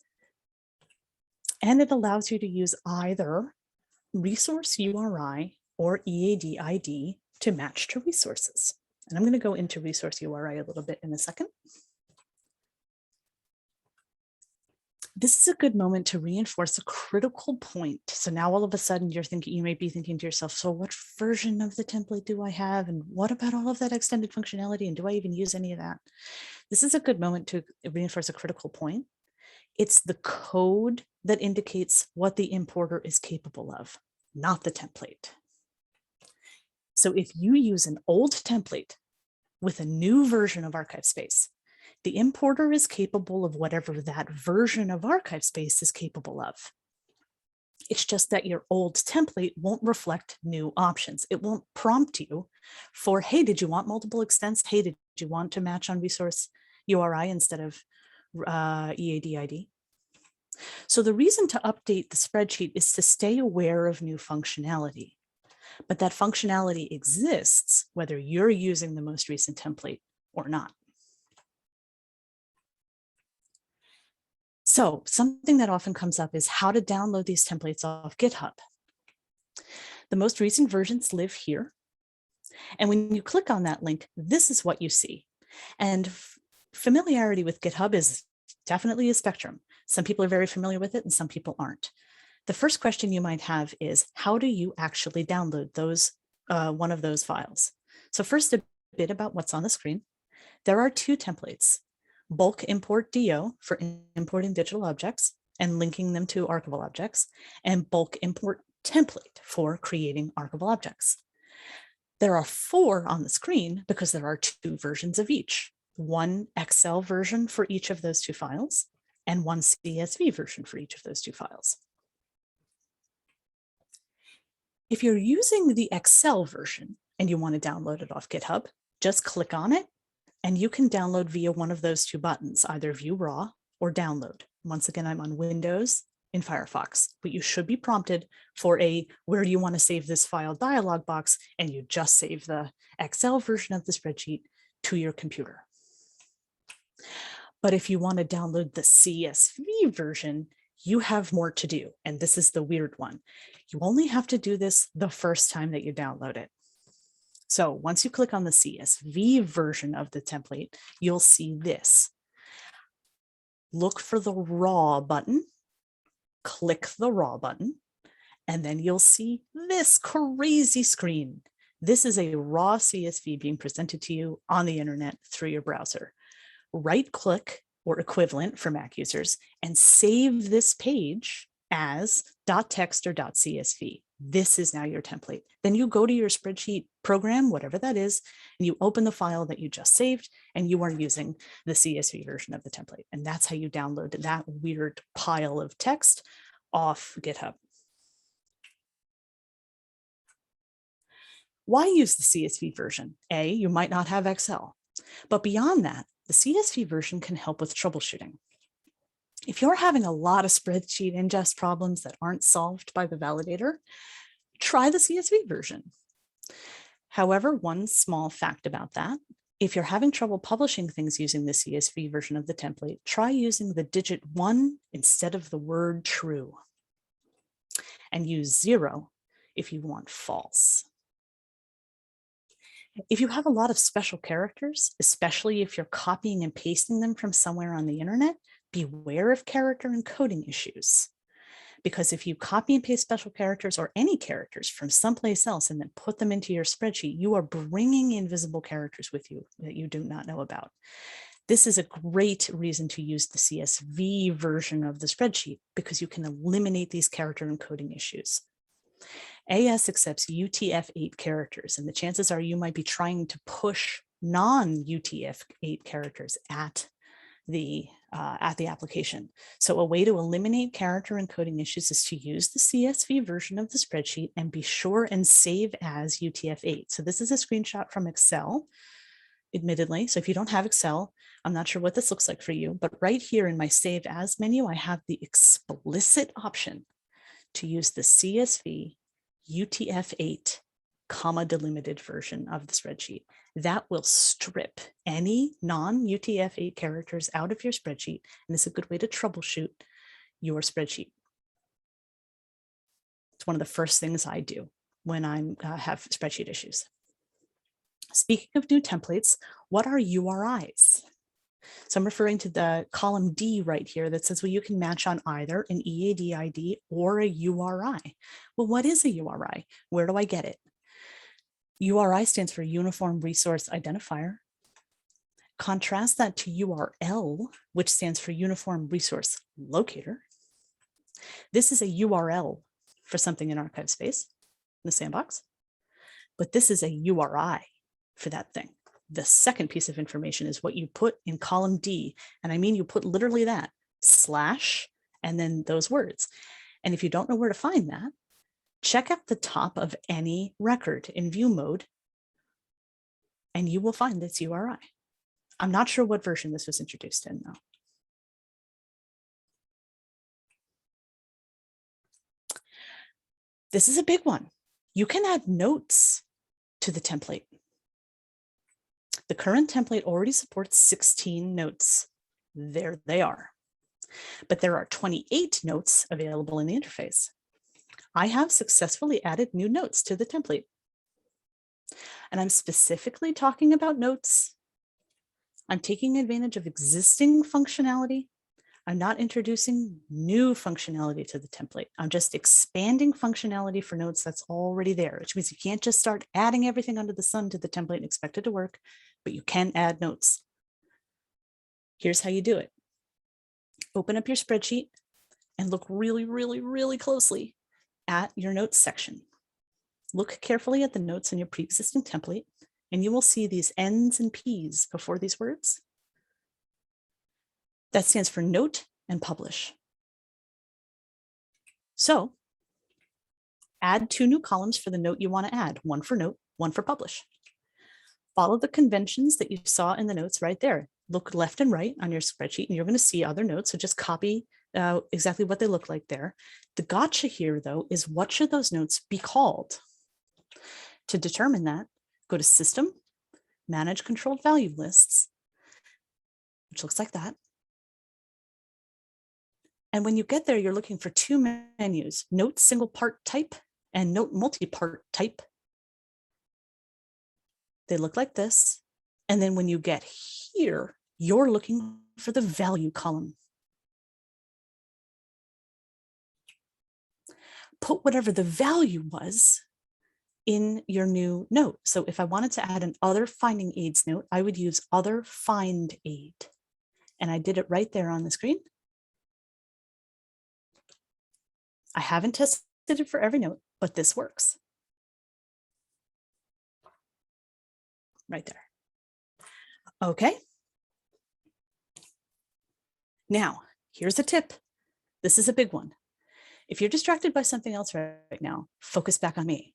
and it allows you to use either resource URI or EAD ID to match to resources. And I'm going to go into resource URI a little bit in a second. This is a good moment to reinforce a critical point. So now all of a sudden you may be thinking to yourself, so what version of the template do I have? And what about all of that extended functionality? And do I even use any of that? This is a good moment to reinforce a critical point. It's the code that indicates what the importer is capable of, not the template. So if you use an old template with a new version of ArchivesSpace, the importer is capable of whatever that version of ArchivesSpace is capable of. It's just that your old template won't reflect new options. It won't prompt you for, hey, did you want multiple extents? Hey, did you want to match on resource URI instead of EAD ID? So the reason to update the spreadsheet is to stay aware of new functionality. But that functionality exists whether you're using the most recent template or not. So something that often comes up is how to download these templates off GitHub. The most recent versions live here. And when you click on that link, this is what you see. And familiarity with GitHub is definitely a spectrum. Some people are very familiar with it and some people aren't. The first question you might have is, how do you actually download one of those files? So first, a bit about what's on the screen. There are two templates. Bulk import DO for importing digital objects and linking them to archival objects, and bulk import template for creating archival objects. There are 4 on the screen because there are 2 versions of each, one Excel version for each of those 2 files and one CSV version for each of those 2 files. If you're using the Excel version and you want to download it off GitHub, just click on it and you can download via one of those 2 buttons, either view raw or download. Once again, I'm on Windows in Firefox, but you should be prompted for a where do you want to save this file dialog box, and you just save the Excel version of the spreadsheet to your computer. But if you want to download the CSV version, you have more to do. And this is the weird one. You only have to do this the first time that you download it. So once you click on the CSV version of the template, you'll see this. Look for the raw button, click the raw button, and then you'll see this crazy screen. This is a raw CSV being presented to you on the internet through your browser. Right click or equivalent for Mac users and save this page as .text or .csv. This is now your template. Then you go to your spreadsheet program, whatever that is, and you open the file that you just saved, and you are using the CSV version of the template. And that's how you download that weird pile of text off GitHub. Why use the CSV version? A, you might not have Excel, but beyond that, the CSV version can help with troubleshooting. If you're having a lot of spreadsheet ingest problems that aren't solved by the validator, try the CSV version. However, one small fact about that, if you're having trouble publishing things using the CSV version of the template, try using the digit 1 instead of the word true. And use 0 if you want false. If you have a lot of special characters, especially if you're copying and pasting them from somewhere on the internet, beware of character encoding issues. Because if you copy and paste special characters or any characters from someplace else and then put them into your spreadsheet, you are bringing invisible characters with you that you do not know about. This is a great reason to use the CSV version of the spreadsheet because you can eliminate these character encoding issues. AS accepts UTF-8 characters, and the chances are you might be trying to push non-UTF-8 characters at the application. So a way to eliminate character encoding issues is to use the CSV version of the spreadsheet and be sure and save as UTF-8. So this is a screenshot from Excel, admittedly. So if you don't have Excel, I'm not sure what this looks like for you, but right here in my Save As menu, I have the explicit option to use the CSV UTF-8 comma delimited version of the spreadsheet. That will strip any non-UTF-8 characters out of your spreadsheet, and it's a good way to troubleshoot your spreadsheet. It's one of the first things I do when I have spreadsheet issues. Speaking of new templates, what are URIs? So I'm referring to the column D right here that says, well, you can match on either an EAD ID or a URI. Well, what is a URI? Where do I get it? URI stands for Uniform Resource Identifier. Contrast that to URL, which stands for Uniform Resource Locator. This is a URL for something in ArchivesSpace, in the sandbox, but this is a URI for that thing. The second piece of information is what you put in column D. And I mean, you put literally that, slash, and then those words. And if you don't know where to find that, check at the top of any record in view mode, and you will find this URI. I'm not sure what version this was introduced in, though. This is a big one. You can add notes to the template. The current template already supports 16 notes. There they are. But there are 28 notes available in the interface. I have successfully added new notes to the template. And I'm specifically talking about notes. I'm taking advantage of existing functionality. I'm not introducing new functionality to the template. I'm just expanding functionality for notes that's already there, which means you can't just start adding everything under the sun to the template and expect it to work, but you can add notes. Here's how you do it. Open up your spreadsheet and look really, really, really closely at your notes section. Look carefully at the notes in your pre-existing template, and you will see these N's and P's before these words. That stands for note and publish. So add 2 new columns for the note you want to add, one for note, one for publish. Follow the conventions that you saw in the notes right there. Look left and right on your spreadsheet, and you're going to see other notes. So just copy exactly what they look like there. The gotcha here, though, is what should those notes be called? To determine that, go to System, Manage Controlled Value Lists, which looks like that. And when you get there, you're looking for 2 menus, Note Single Part Type and Note Multi-Part Type. They look like this. And then when you get here, you're looking for the value column. Put whatever the value was in your new note. So if I wanted to add an other finding aids note, I would use other find aid. And I did it right there on the screen. I haven't tested it for every note, but this works. Right there. Okay. Now, here's a tip. This is a big one. If you're distracted by something else right now, focus back on me.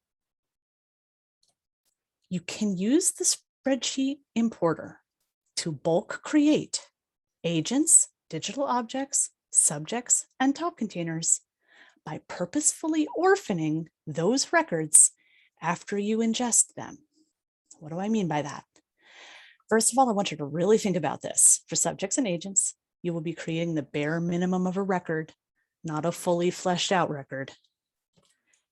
you can use the Spreadsheet Importer to bulk create agents, digital objects, subjects, and top containers by purposefully orphaning those records after you ingest them. What do I mean by that? First of all, I want you to really think about this. For subjects and agents, you will be creating the bare minimum of a record, not a fully fleshed out record.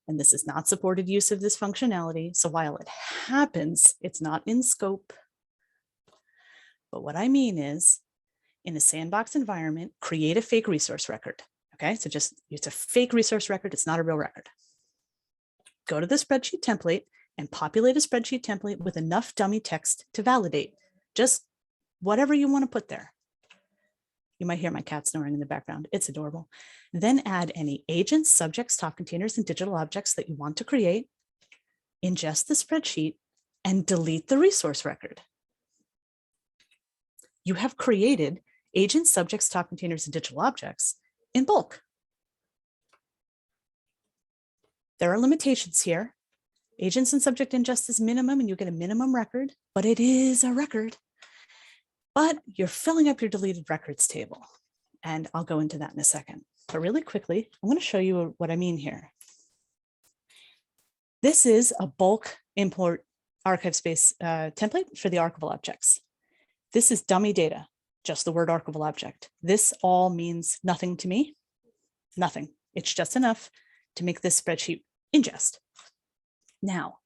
And this is not supported use of this functionality. So while it happens, it's not in scope. But what I mean is, in a sandbox environment, create a fake resource record. Okay, so it's a fake resource record. It's not a real record. Go to the spreadsheet template and populate a spreadsheet template with enough dummy text to validate just whatever you want to put there. You might hear my cat snoring in the background. It's adorable. Then add any agents, subjects, top containers, and digital objects that you want to create, ingest the spreadsheet, and delete the resource record. You have created agents, subjects, top containers, and digital objects in bulk. There are limitations here. Agents and subject ingest is minimum and you get a minimum record, but it is a record. But you're filling up your deleted records table. And I'll go into that in a second. But really quickly, I'm going to show you what I mean here. This is a bulk import ArchivesSpace template for the archival objects. This is dummy data, just the word archival object. This all means nothing to me, nothing. It's just enough to make this spreadsheet ingest. Now,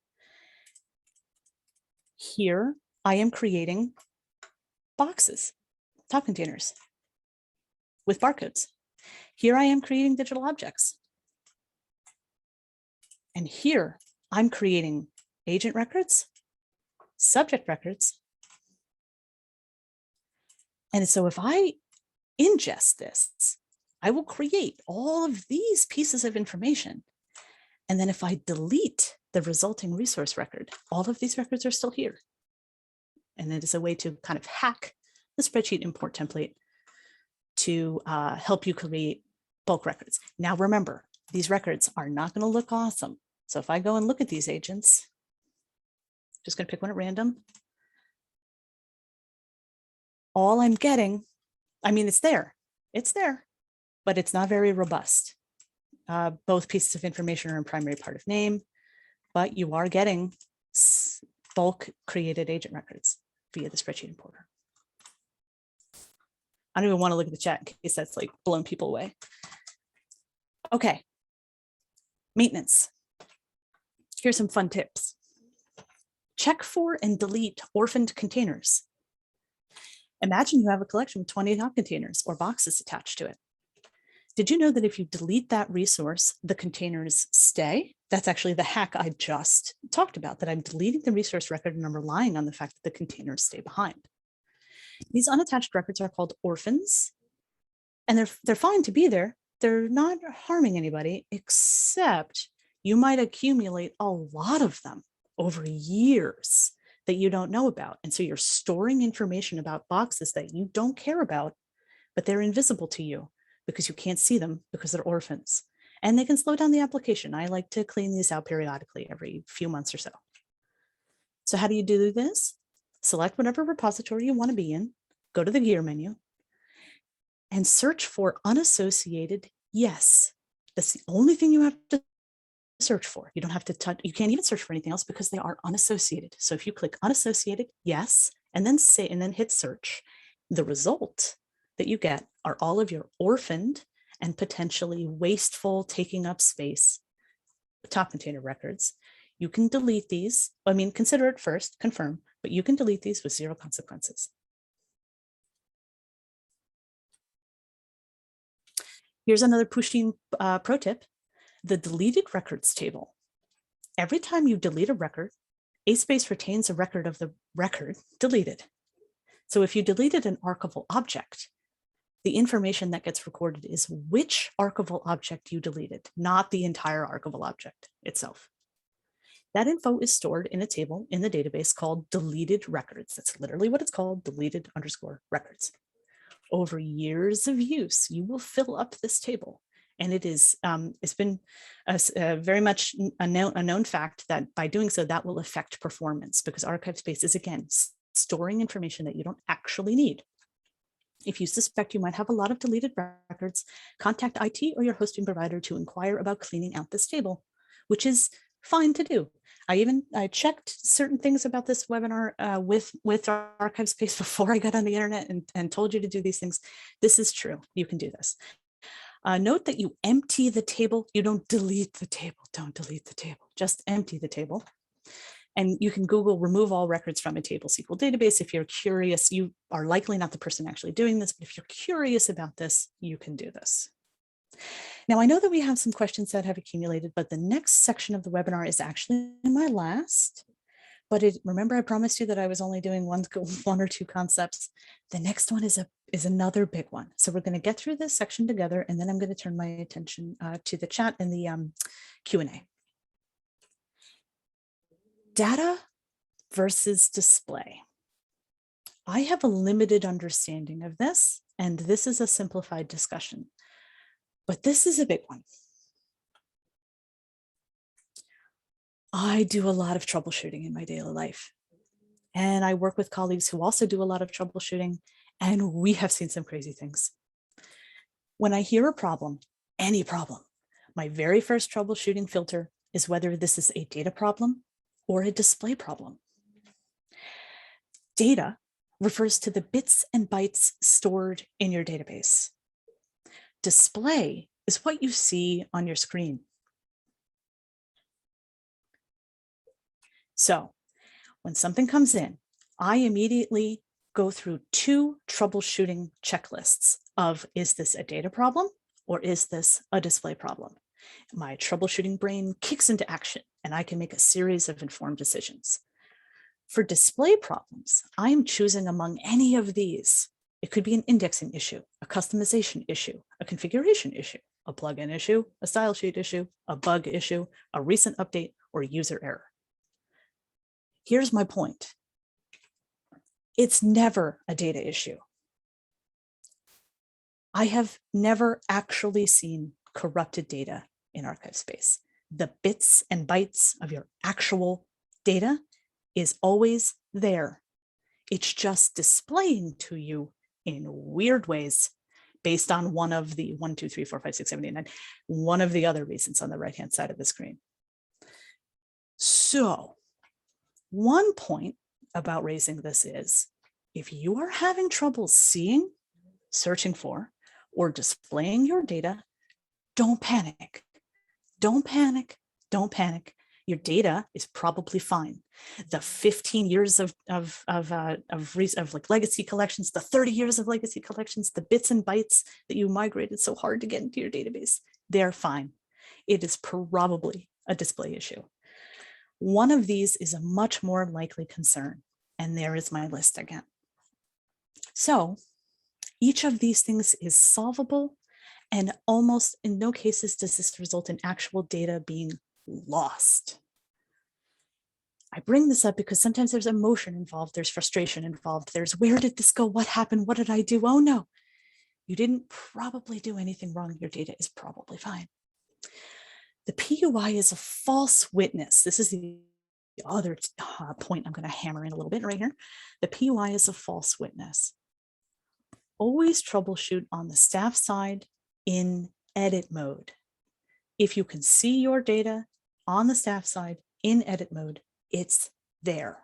here I am creating boxes, top containers with barcodes. Here I am creating digital objects. And here I'm creating agent records, subject records. And so if I ingest this, I will create all of these pieces of information. And then if I delete the resulting resource record, all of these records are still here. And it is a way to kind of hack the spreadsheet import template to help you create bulk records. Now, remember, these records are not going to look awesome. So if I go and look at these agents, just going to pick one at random. All I'm getting, I mean, it's there, but it's not very robust. Both pieces of information are in primary part of name, but you are getting bulk created agent records via the spreadsheet importer. I don't even want to look at the chat in case that's like blowing people away. Okay, maintenance. Here's some fun tips. Check for and delete orphaned containers. Imagine you have a collection with 20 top containers or boxes attached to it. Did you know that if you delete that resource, the containers stay? That's actually the hack I just talked about, that I'm deleting the resource record and I'm relying on the fact that the containers stay behind. These unattached records are called orphans, and they're fine to be there. They're not harming anybody, except you might accumulate a lot of them over years that you don't know about. And so you're storing information about boxes that you don't care about, but they're invisible to you because you can't see them because they're orphans. And they can slow down the application. I like to clean these out periodically every few months or so. So how do you do this? Select whatever repository you want to be in, go to the gear menu, and search for unassociated yes. That's the only thing you have to search for. You don't have to touch, you can't even search for anything else because they are unassociated. So if you click unassociated yes, and then hit search, the result that you get are all of your orphaned and potentially wasteful, taking up space top container records. You can delete these. I mean, consider it first, confirm, but you can delete these with zero consequences. Here's another pushing pro tip, the deleted records table. Every time you delete a record, ASpace retains a record of the record deleted. So if you deleted an archival object, the information that gets recorded is which archival object you deleted, not the entire archival object itself. That info is stored in a table in the database called deleted records. That's literally what it's called, deleted_records. Over years of use, you will fill up this table And it is, it's been very much a known fact that by doing so, that will affect performance, because ArchivesSpace is, again, storing information that you don't actually need. If you suspect you might have a lot of deleted records, contact IT or your hosting provider to inquire about cleaning out this table, which is fine to do. I checked certain things about this webinar with ArchivesSpace before I got on the internet and told you to do these things. This is true. You can do this. Note that you empty the table. You don't delete the table. Don't delete the table. Just empty the table. And you can Google remove all records from a table SQL database. If you're curious, you are likely not the person actually doing this, but if you're curious about this, you can do this. Now, I know that we have some questions that have accumulated, but the next section of the webinar is actually my last. But remember, I promised you that I was only doing one or two concepts. The next one is another big one. So we're going to get through this section together, and then I'm going to turn my attention to the chat and the Q&A. Data versus display. I have a limited understanding of this, and this is a simplified discussion, but this is a big one. I do a lot of troubleshooting in my daily life, and I work with colleagues who also do a lot of troubleshooting, and we have seen some crazy things. When I hear a problem, any problem, my very first troubleshooting filter is whether this is a data problem or a display problem. Data refers to the bits and bytes stored in your database. Display is what you see on your screen. So when something comes in, I immediately go through two troubleshooting checklists of, is this a data problem or is this a display problem? My troubleshooting brain kicks into action and I can make a series of informed decisions. For display problems, I am choosing among any of these. It could be an indexing issue, a customization issue, a configuration issue, a plugin issue, a style sheet issue, a bug issue, a recent update, or user error. Here's my point. It's never a data issue. I have never actually seen corrupted data in ArchivesSpace. The bits and bytes of your actual data is always there. It's just displaying to you in weird ways based on one of the 1, 2, 3, 4, 5, 6, 7, 8, 9, one of the other reasons on the right-hand side of the screen. So one point about raising this is, if you are having trouble seeing, searching for, or displaying your data, don't panic. Don't panic. Don't panic. Your data is probably fine. The 15 years of like legacy collections, the 30 years of legacy collections, the bits and bytes that you migrated so hard to get into your database, they're fine. It is probably a display issue. One of these is a much more likely concern, and there is my list again. So each of these things is solvable, and almost in no cases does this result in actual data being lost. I bring this up because sometimes there's emotion involved, there's frustration involved, there's where did this go, what happened, what did I do? Oh no, you didn't probably do anything wrong, your data is probably fine. The PUI is a false witness. This is the other point I'm going to hammer in a little bit right here. The PUI is a false witness. Always troubleshoot on the staff side in edit mode. If you can see your data on the staff side in edit mode, it's there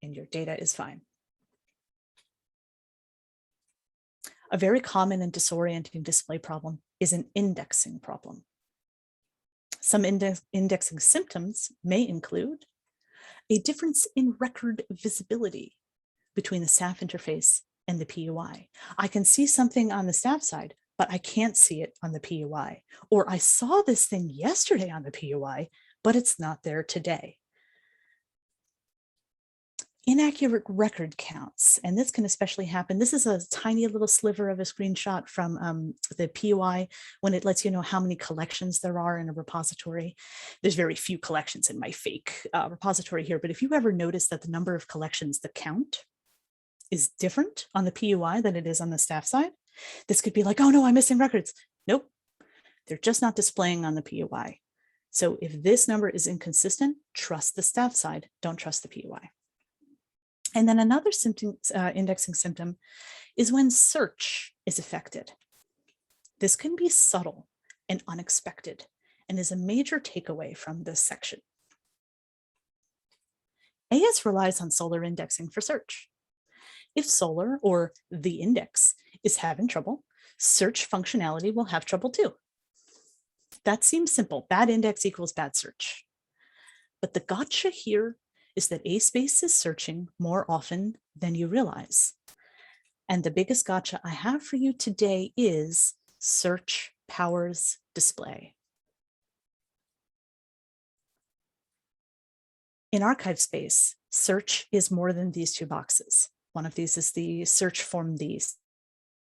and your data is fine. A very common and disorienting display problem is an indexing problem. Some indexing symptoms may include a difference in record visibility between the staff interface and the PUI. I can see something on the staff side, but I can't see it on the PUI. Or I saw this thing yesterday on the PUI, but it's not there today. Inaccurate record counts, and this can especially happen. This is a tiny little sliver of a screenshot from the PUI when it lets you know how many collections there are in a repository. There's very few collections in my fake repository here, but if you ever notice that the number of collections, the count, is different on the PUI than it is on the staff side, this could be like, oh no, I'm missing records. Nope. They're just not displaying on the PUI. So if this number is inconsistent, trust the staff side, don't trust the PUI. And then another symptom, indexing symptom is when search is affected. This can be subtle and unexpected and is a major takeaway from this section. AS relies on Solr indexing for search. If Solr or the index is having trouble, search functionality will have trouble too. That seems simple. Bad index equals bad search. But the gotcha here is that ASpace is searching more often than you realize. And the biggest gotcha I have for you today is search powers display. In ArchivesSpace, search is more than these two boxes. One of these is the search from the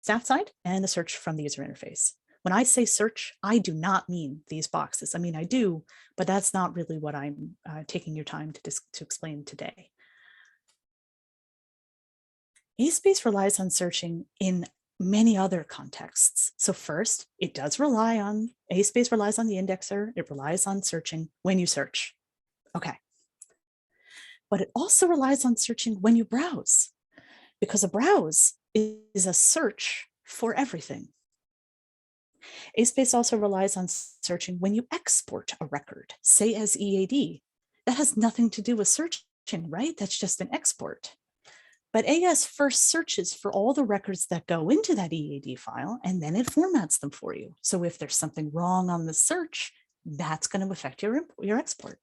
staff side and the search from the user interface. When I say search, I do not mean these boxes. I mean, I do, but that's not really what I'm taking your time to explain today. ASpace relies on searching in many other contexts. So first, it does rely on, ASpace relies on the indexer. It relies on searching when you search. Okay. But it also relies on searching when you browse, because a browse is a search for everything. ASpace also relies on searching when you export a record, say as EAD. That has nothing to do with searching, right? That's just an export. But AS first searches for all the records that go into that EAD file, and then it formats them for you. So if there's something wrong on the search, that's going to affect your export.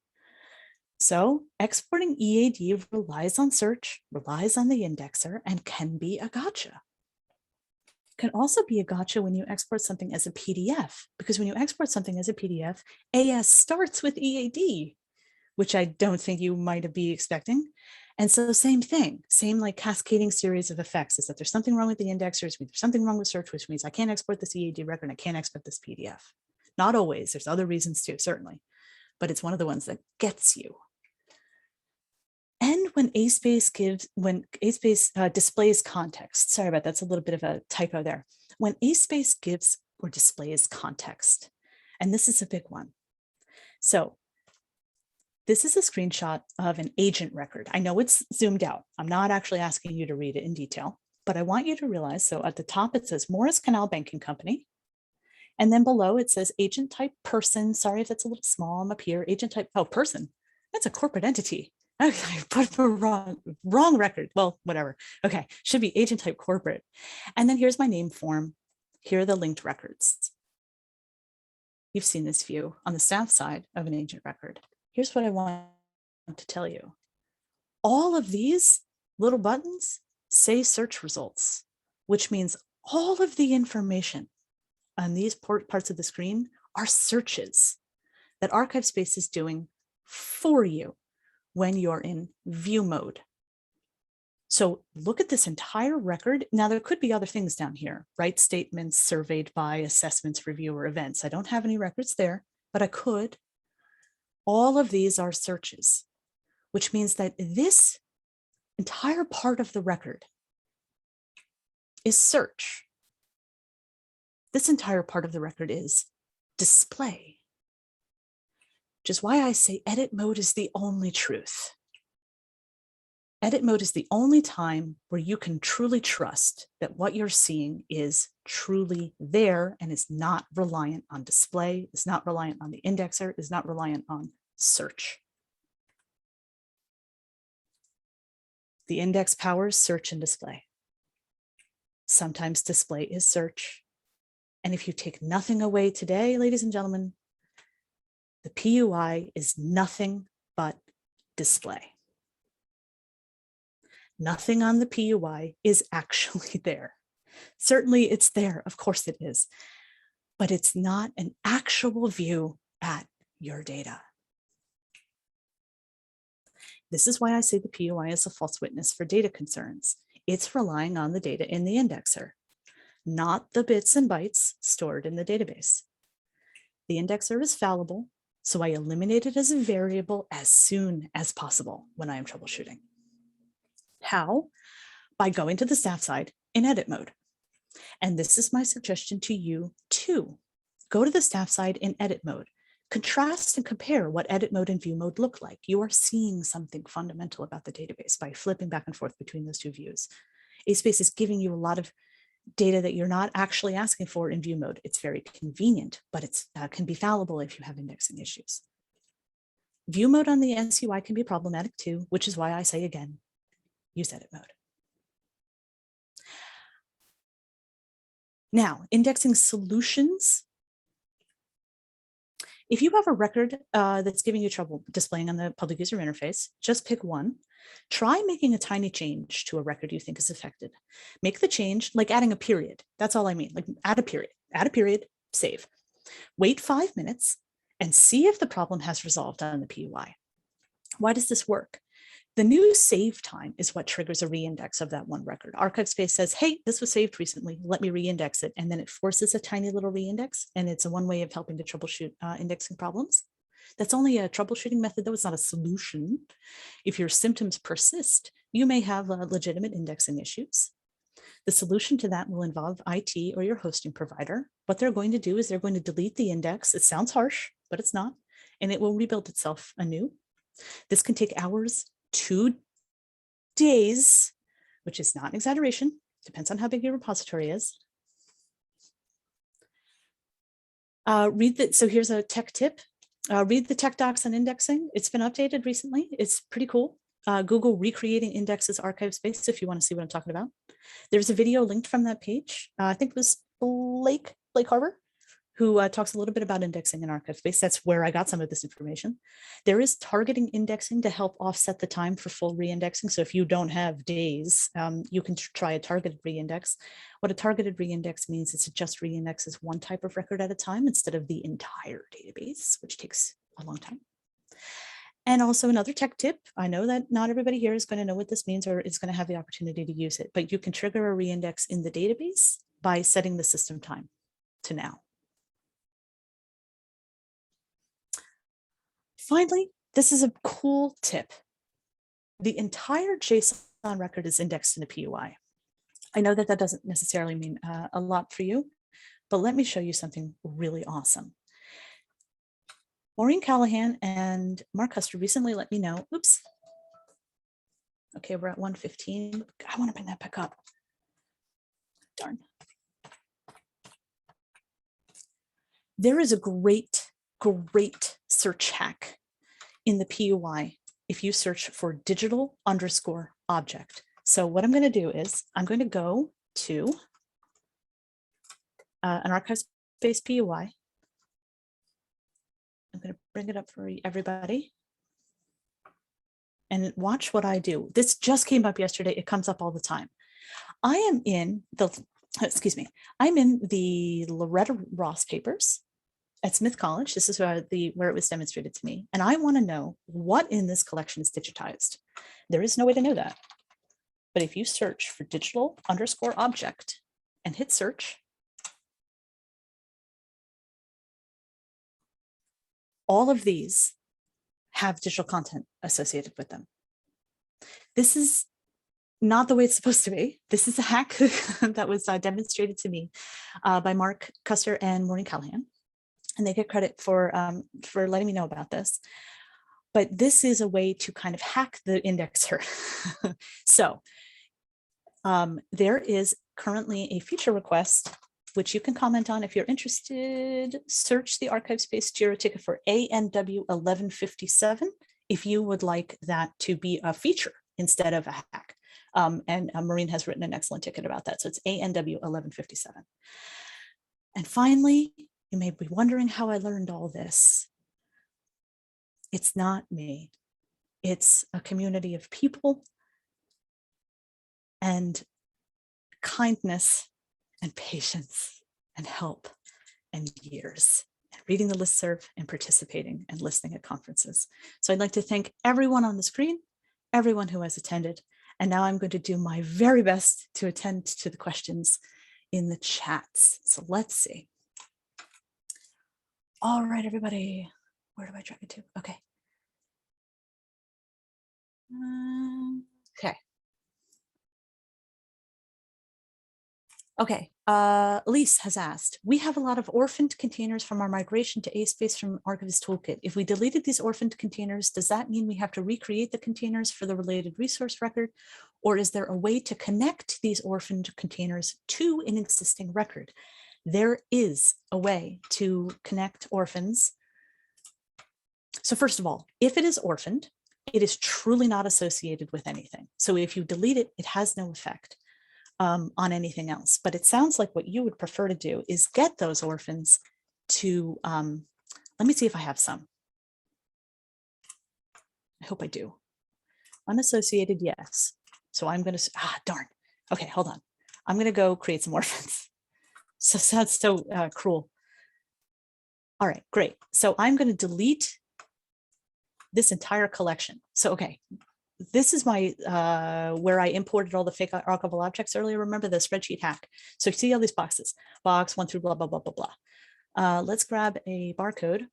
So exporting EAD relies on search, relies on the indexer, and can be a gotcha. Can also be a gotcha when you export something as a PDF, because when you export something as a PDF, AS starts with EAD, which I don't think you might be expecting. And so same thing, same like cascading series of effects is that there's something wrong with the indexers, there's something wrong with search, which means I can't export this EAD record, and I can't export this PDF. Not always, there's other reasons too, certainly, but it's one of the ones that gets you. And when ASpace displays context, sorry about that, that's a little bit of a typo there. When ASpace gives or displays context, and this is a big one. So this is a screenshot of an agent record. I know it's zoomed out. I'm not actually asking you to read it in detail, but I want you to realize, so at the top it says Morris Canal Banking Company. And then below it says agent type person. Sorry if that's a little small, I'm up here. Agent type, oh, person. That's a corporate entity. I put the wrong record. Well, whatever. Okay, should be agent type corporate. And then here's my name form. Here are the linked records. You've seen this view on the staff side of an agent record. Here's what I want to tell you. All of these little buttons say search results, which means all of the information on these parts of the screen are searches that ArchivesSpace is doing for you when you're in view mode. So look at this entire record. Now there could be other things down here, right? Statements, surveyed by, assessments, review, or events. I don't have any records there, but I could. All of these are searches, which means that this entire part of the record is search. This entire part of the record is display, which is why I say edit mode is the only truth. Edit mode is the only time where you can truly trust that what you're seeing is truly there and is not reliant on display, is not reliant on the indexer, is not reliant on search. The index powers search and display. Sometimes display is search. And if you take nothing away today, ladies and gentlemen, the PUI is nothing but display. Nothing on the PUI is actually there. Certainly it's there, of course it is, but it's not an actual view at your data. This is why I say the PUI is a false witness for data concerns. It's relying on the data in the indexer, not the bits and bytes stored in the database. The indexer is fallible, so I eliminate it as a variable as soon as possible when I am troubleshooting. How? By going to the staff side in edit mode. And this is my suggestion to you too. go to the staff side in edit mode. Contrast and compare what edit mode and view mode look like. You are seeing something fundamental about the database by flipping back and forth between those two views. ASpace is giving you a lot of data that you're not actually asking for in view mode. It's very convenient, but it can be fallible if you have indexing issues. View mode on the SUI can be problematic too, which is why I say again, use edit mode. Now, indexing solutions. If you have a record that's giving you trouble displaying on the public user interface, just pick one. Try making a tiny change to a record you think is affected. Make the change like adding a period. That's all I mean, like add a period, save. Wait 5 minutes and see if the problem has resolved on the PUI. Why does this work? The new save time is what triggers a reindex of that one record. ArchivesSpace says, hey, this was saved recently, let me reindex it. And then it forces a tiny little reindex. And it's a one way of helping to troubleshoot indexing problems. That's only a troubleshooting method, though it's not a solution. If your symptoms persist, you may have legitimate indexing issues. The solution to that will involve IT or your hosting provider. What they're going to do is they're going to delete the index. It sounds harsh, but it's not. And it will rebuild itself anew. This can take hours, 2 days, which is not an exaggeration. Depends on how big your repository is. So here's a tech tip. Read the tech docs on indexing. It's been updated recently. It's pretty cool. Google recreating indexes ArchivesSpace if you want to see what I'm talking about. There's a video linked from that page. I think it was Blake Harbour, who talks a little bit about indexing in ArchivesSpace. That's where I got some of this information. There is targeting indexing to help offset the time for full reindexing. So if you don't have days, you can try a targeted reindex. What a targeted reindex means is it just reindexes one type of record at a time instead of the entire database, which takes a long time. And also another tech tip, I know that not everybody here is going to know what this means or is going to have the opportunity to use it, but you can trigger a reindex in the database by setting the system time to now. Finally, this is a cool tip. The entire JSON record is indexed in a PUI. I know that that doesn't necessarily mean a lot for you, but let me show you something really awesome. Maureen Callahan and Mark Custer recently let me know, oops. Okay, we're at 1:15. I want to bring that back up. Darn. There is a great search hack in the PUI if you search for digital_object. So what I'm going to do is I'm going to go to an ArchivesSpace PUI. I'm going to bring it up for everybody. And watch what I do. This just came up yesterday. It comes up all the time. I am in the, I'm in the Loretta Ross papers at Smith College. This is where it was demonstrated to me. And I want to know what in this collection is digitized. There is no way to know that. But if you search for digital_object and hit search, all of these have digital content associated with them. This is not the way it's supposed to be. This is a hack that was demonstrated to me by Mark Custer and Maureen Callahan. And they get credit for letting me know about this. But this is a way to kind of hack the indexer. So there is currently a feature request, which you can comment on if you're interested. Search the ArchivesSpace JIRA ticket for ANW 1157 if you would like that to be a feature instead of a hack. And Maureen has written an excellent ticket about that. So it's ANW 1157. And finally, you may be wondering how I learned all this. It's not me. It's a community of people and kindness and patience and help and years and reading the listserv and participating and listening at conferences. So I'd like to thank everyone on the screen, everyone who has attended. And now I'm going to do my very best to attend to the questions in the chats. So let's see. All right, everybody, where do I drag it to? Okay. Okay. Okay, Elise has asked, we have a lot of orphaned containers from our migration to ASpace from Archivist Toolkit. If we deleted these orphaned containers, does that mean we have to recreate the containers for the related resource record? Or is there a way to connect these orphaned containers to an existing record? There is a way to connect orphans. So first of all, if it is orphaned, it is truly not associated with anything. So if you delete it, it has no effect on anything else. But it sounds like what you would prefer to do is get those orphans to, let me see if I have some. I hope I do. Unassociated, yes. So I'm going to, darn. Okay, hold on. I'm going to go create some orphans. So that's so cruel. All right, great. So I'm going to delete this entire collection. So, okay, this is my where I imported all the fake archival objects earlier. Remember the spreadsheet hack. So you see all these boxes, box 1 through blah, blah, blah, blah, blah. Let's grab a barcode.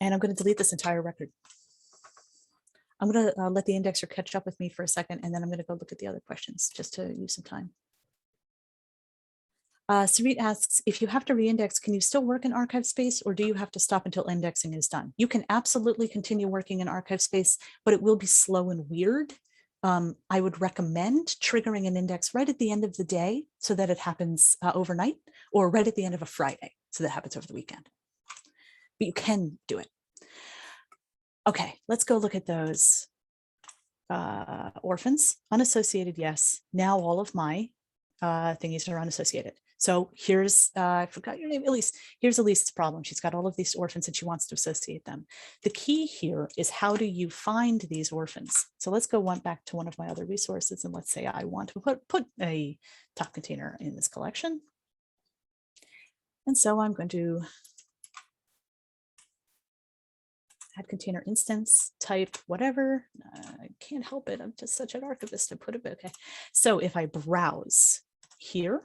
And I'm going to delete this entire record. I'm going to let the indexer catch up with me for a second, and then I'm going to go look at the other questions just to use some time. Sarit asks, if you have to reindex, can you still work in ArchivesSpace, or do you have to stop until indexing is done? You can absolutely continue working in ArchivesSpace, but it will be slow and weird. I would recommend triggering an index right at the end of the day so that it happens overnight, or right at the end of a Friday so that it happens over the weekend. But you can do it. Okay, let's go look at those orphans. Unassociated, yes. Now all of my thingies are unassociated. So here's, I forgot your name, Elise. Here's Elise's problem. She's got all of these orphans and she wants to associate them. The key here is, how do you find these orphans? So let's go back to one of my other resources, and let's say I want to put a top container in this collection. And so I'm going to add container instance, type whatever. I can't help it. I'm just such an archivist. I put it, okay. So if I browse here,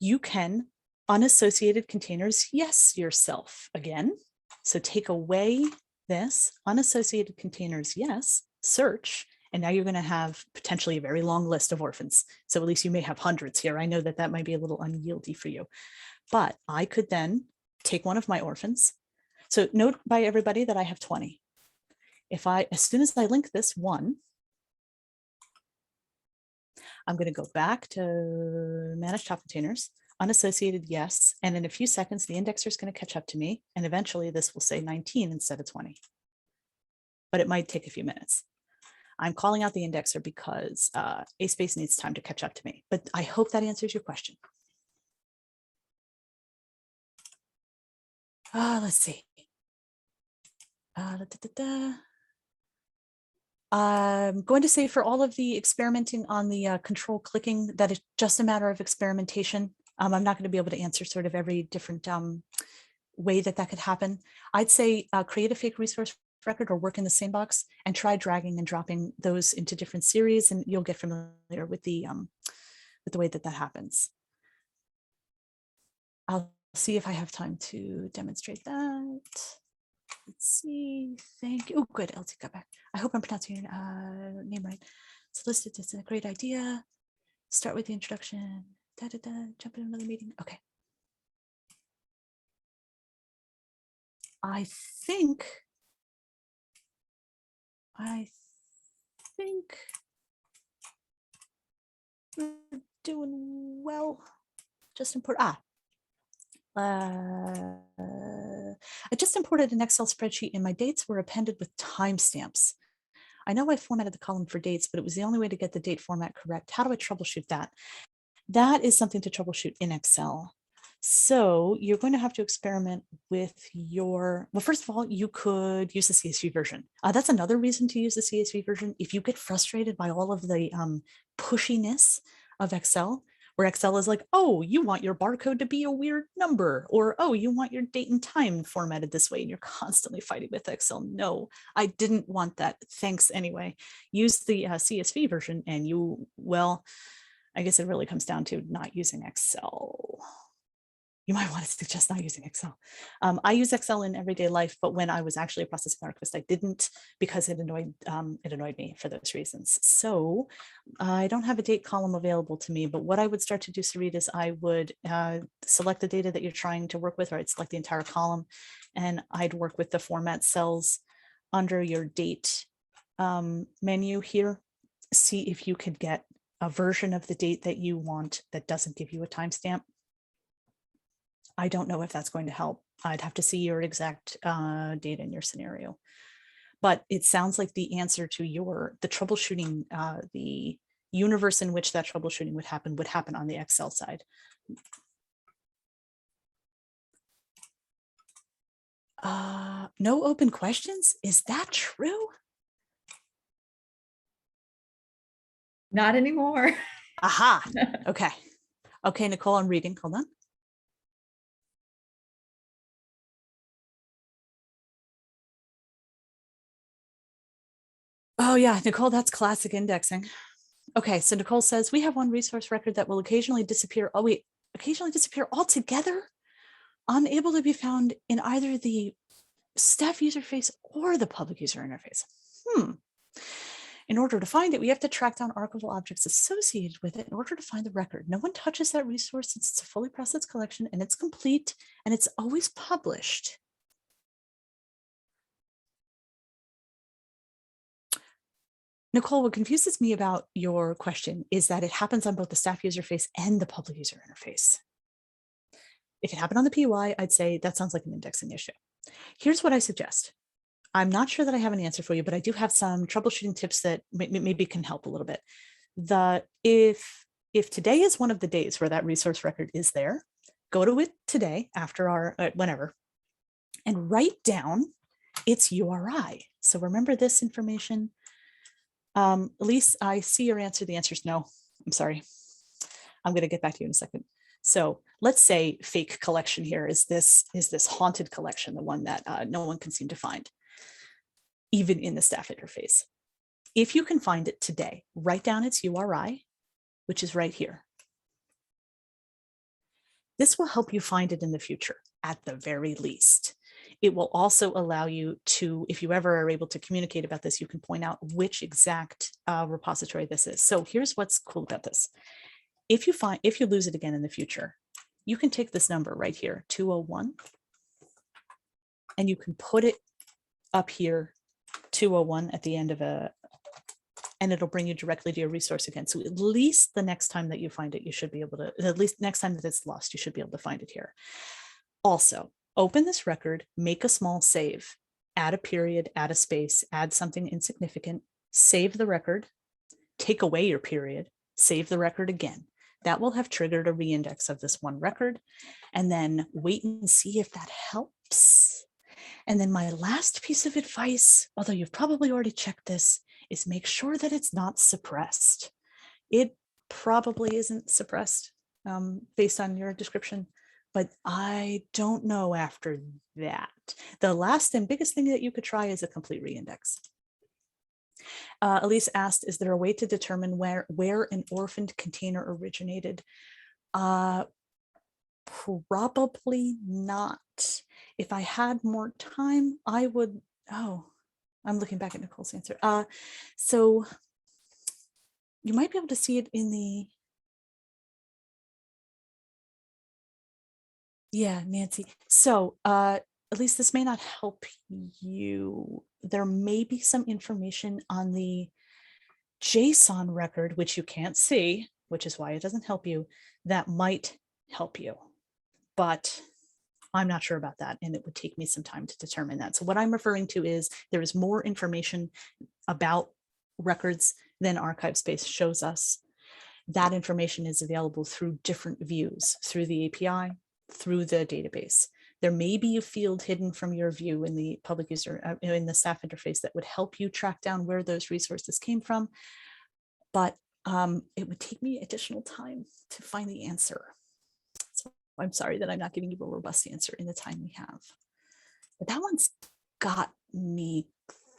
you can unassociated containers, yes, yourself again. So take away this unassociated containers, yes, search, and now you're going to have potentially a very long list of orphans. So at least you may have hundreds here. I know that that might be a little unyieldy for you, but I could then take one of my orphans. So note by everybody that I have 20. As soon as I link this one, I'm going to go back to manage top containers, unassociated, yes. And in a few seconds, the indexer is going to catch up to me. And eventually this will say 19 instead of 20. But it might take a few minutes. I'm calling out the indexer because ASpace needs time to catch up to me. But I hope that answers your question. Let's see. I'm going to say, for all of the experimenting on the control clicking, that it's just a matter of experimentation. I'm not going to be able to answer sort of every different way that could happen. I'd say create a fake resource record or work in the same box and try dragging and dropping those into different series, and you'll get familiar with the way that happens. I'll see if I have time to demonstrate that. Let's see. Thank you. Oh, good. LT got back. I hope I'm pronouncing your name right. So listed is a great idea. Start with the introduction. Jump in another meeting. Okay. I think we're doing well. Just import. I just imported an Excel spreadsheet and my dates were appended with timestamps. I know I formatted the column for dates, but it was the only way to get the date format correct. How do I troubleshoot that? That is something to troubleshoot in Excel. So you're going to have to experiment with well, first of all, you could use the CSV version. That's another reason to use the CSV version. If you get frustrated by all of the pushiness of Excel, where Excel is like, oh, you want your barcode to be a weird number, or, oh, you want your date and time formatted this way, and you're constantly fighting with Excel. No, I didn't want that. Thanks anyway. Use the CSV version and well, I guess it really comes down to not using Excel. you might want to suggest not using Excel. I use Excel in everyday life, but when I was actually a processing archivist, I didn't, because it annoyed me for those reasons. So I don't have a date column available to me, but what I would start to do, Sarit, is I would select the data that you're trying to work with, or I'd select the entire column, and I'd work with the format cells under your date menu here. See if you could get a version of the date that you want that doesn't give you a timestamp. I don't know if that's going to help. I'd have to see your exact data in your scenario. But it sounds like the answer to the troubleshooting, the universe in which that troubleshooting would happen on the Excel side. No open questions? Is that true? Not anymore. Aha. Okay. Okay, Nicole, I'm reading. Hold on. Oh yeah, Nicole, that's classic indexing. Okay, so Nicole says, we have one resource record that will occasionally disappear. Oh wait, occasionally disappear altogether? Unable to be found in either the staff user interface or the public user interface. In order to find it, we have to track down archival objects associated with it in order to find the record. No one touches that resource since it's a fully processed collection and it's complete and it's always published. Nicole, what confuses me about your question is that it happens on both the staff user interface and the public user interface. If it happened on the PUI, I'd say that sounds like an indexing issue. Here's what I suggest. I'm not sure that I have an answer for you, but I do have some troubleshooting tips that maybe can help a little bit. If today is one of the days where that resource record is there, go to it today after our whenever, and write down its URI. So remember this information. Elise, I see your answer. The answer is no. I'm sorry. I'm going to get back to you in a second. So let's say fake collection here is this haunted collection, the one that no one can seem to find, even in the staff interface. If you can find it today, write down its URI, which is right here. This will help you find it in the future, at the very least. It will also allow you to, if you ever are able to communicate about this, you can point out which exact repository this is. So here's what's cool about this. If you lose it again in the future, you can take this number right here, 201, and you can put it up here, 201 at the end of and it'll bring you directly to your resource again. So at least the next time that you find it, you should be able to, at least next time that it's lost, you should be able to find it here. Also, open this record, make a small save, add a period, add a space, add something insignificant, save the record, take away your period, save the record again. That will have triggered a reindex of this one record, and then wait and see if that helps. And then my last piece of advice, although you've probably already checked this, is make sure that it's not suppressed. It probably isn't suppressed based on your description, but I don't know after that. The last and biggest thing that you could try is a complete reindex. Elise asked, is there a way to determine where an orphaned container originated? Probably not. If I had more time, I would, I'm looking back at Nicole's answer. So you might be able to see it in the, yeah, Nancy. So at least this may not help you. There may be some information on the JSON record, which you can't see, which is why it doesn't help you, that might help you. But I'm not sure about that, and it would take me some time to determine that. So what I'm referring to is there is more information about records than ArchivesSpace shows us. That information is available through different views, through the API, through the database. There may be a field hidden from your view in the public user, in the staff interface, that would help you track down where those resources came from, but it would take me additional time to find the answer. So I'm sorry that I'm not giving you a robust answer in the time we have. But that one's got me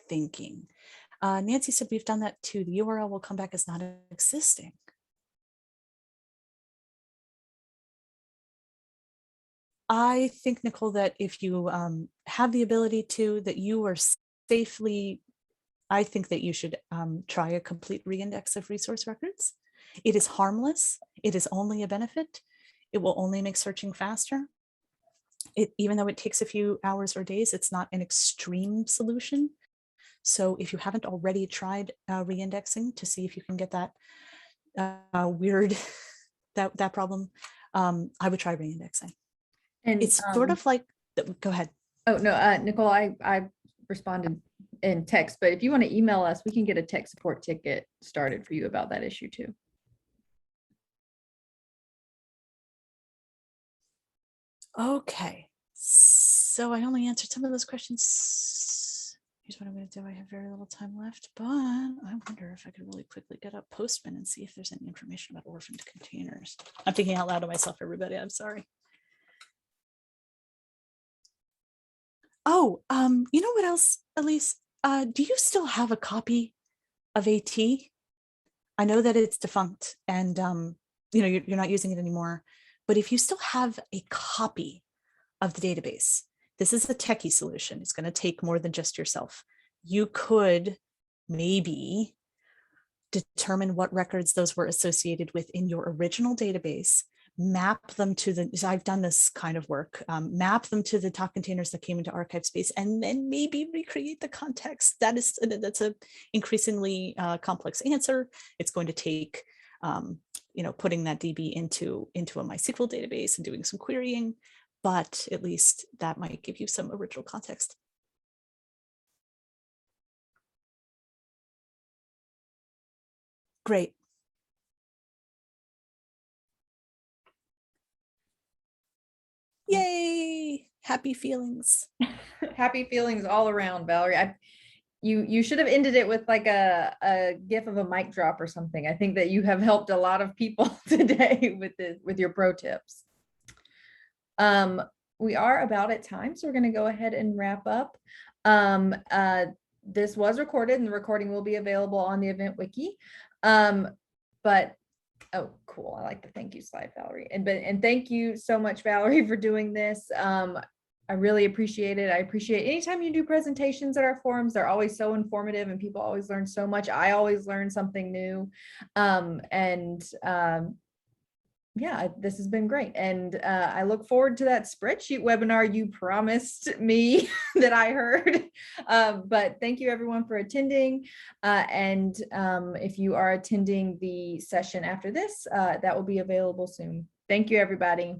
thinking. Nancy said we've done that too. The URL will come back as not existing. I think, Nicole, that if you have the ability to, that you are safely, I think that you should try a complete reindex of resource records. It is harmless. It is only a benefit. It will only make searching faster. Even though it takes a few hours or days, it's not an extreme solution. So if you haven't already tried reindexing to see if you can get that weird, that problem, I would try reindexing. And It's sort of like, go ahead. oh no, Nicole, I responded in text, but if you want to email us, we can get a tech support ticket started for you about that issue too. Okay, so I only answered some of those questions. Here's what I'm going to do. I have very little time left, but I wonder if I could really quickly get up Postman and see if there's any information about orphaned containers. I'm thinking out loud to myself, everybody. I'm sorry. Oh, you know what else, Elise? Do you still have a copy of AT? I know that it's defunct and you're not using it anymore, but if you still have a copy of the database, this is a techie solution. It's going to take more than just yourself. You could maybe determine what records those were associated with in your original database, map them to the, so I've done this kind of work, map them to the top containers that came into ArchivesSpace, and then maybe recreate the context. That's a increasingly complex answer. It's going to take, putting that DB into a MySQL database and doing some querying, but at least that might give you some original context. Great. Yay, happy feelings. Happy feelings all around, Valerie. You should have ended it with like a gif of a mic drop or something. I think that you have helped a lot of people today with your pro tips. We are about at time, so we're going to go ahead and wrap up. This was recorded and the recording will be available on the event wiki. But oh, cool. I like the thank you slide, Valerie. And thank you so much, Valerie, for doing this. I really appreciate it. I appreciate anytime you do presentations at our forums. They're always so informative and people always learn so much. I always learn something new. Yeah, this has been great. And I look forward to that spreadsheet webinar you promised me that I heard. But thank you everyone for attending. If you are attending the session after this, that will be available soon. Thank you, everybody.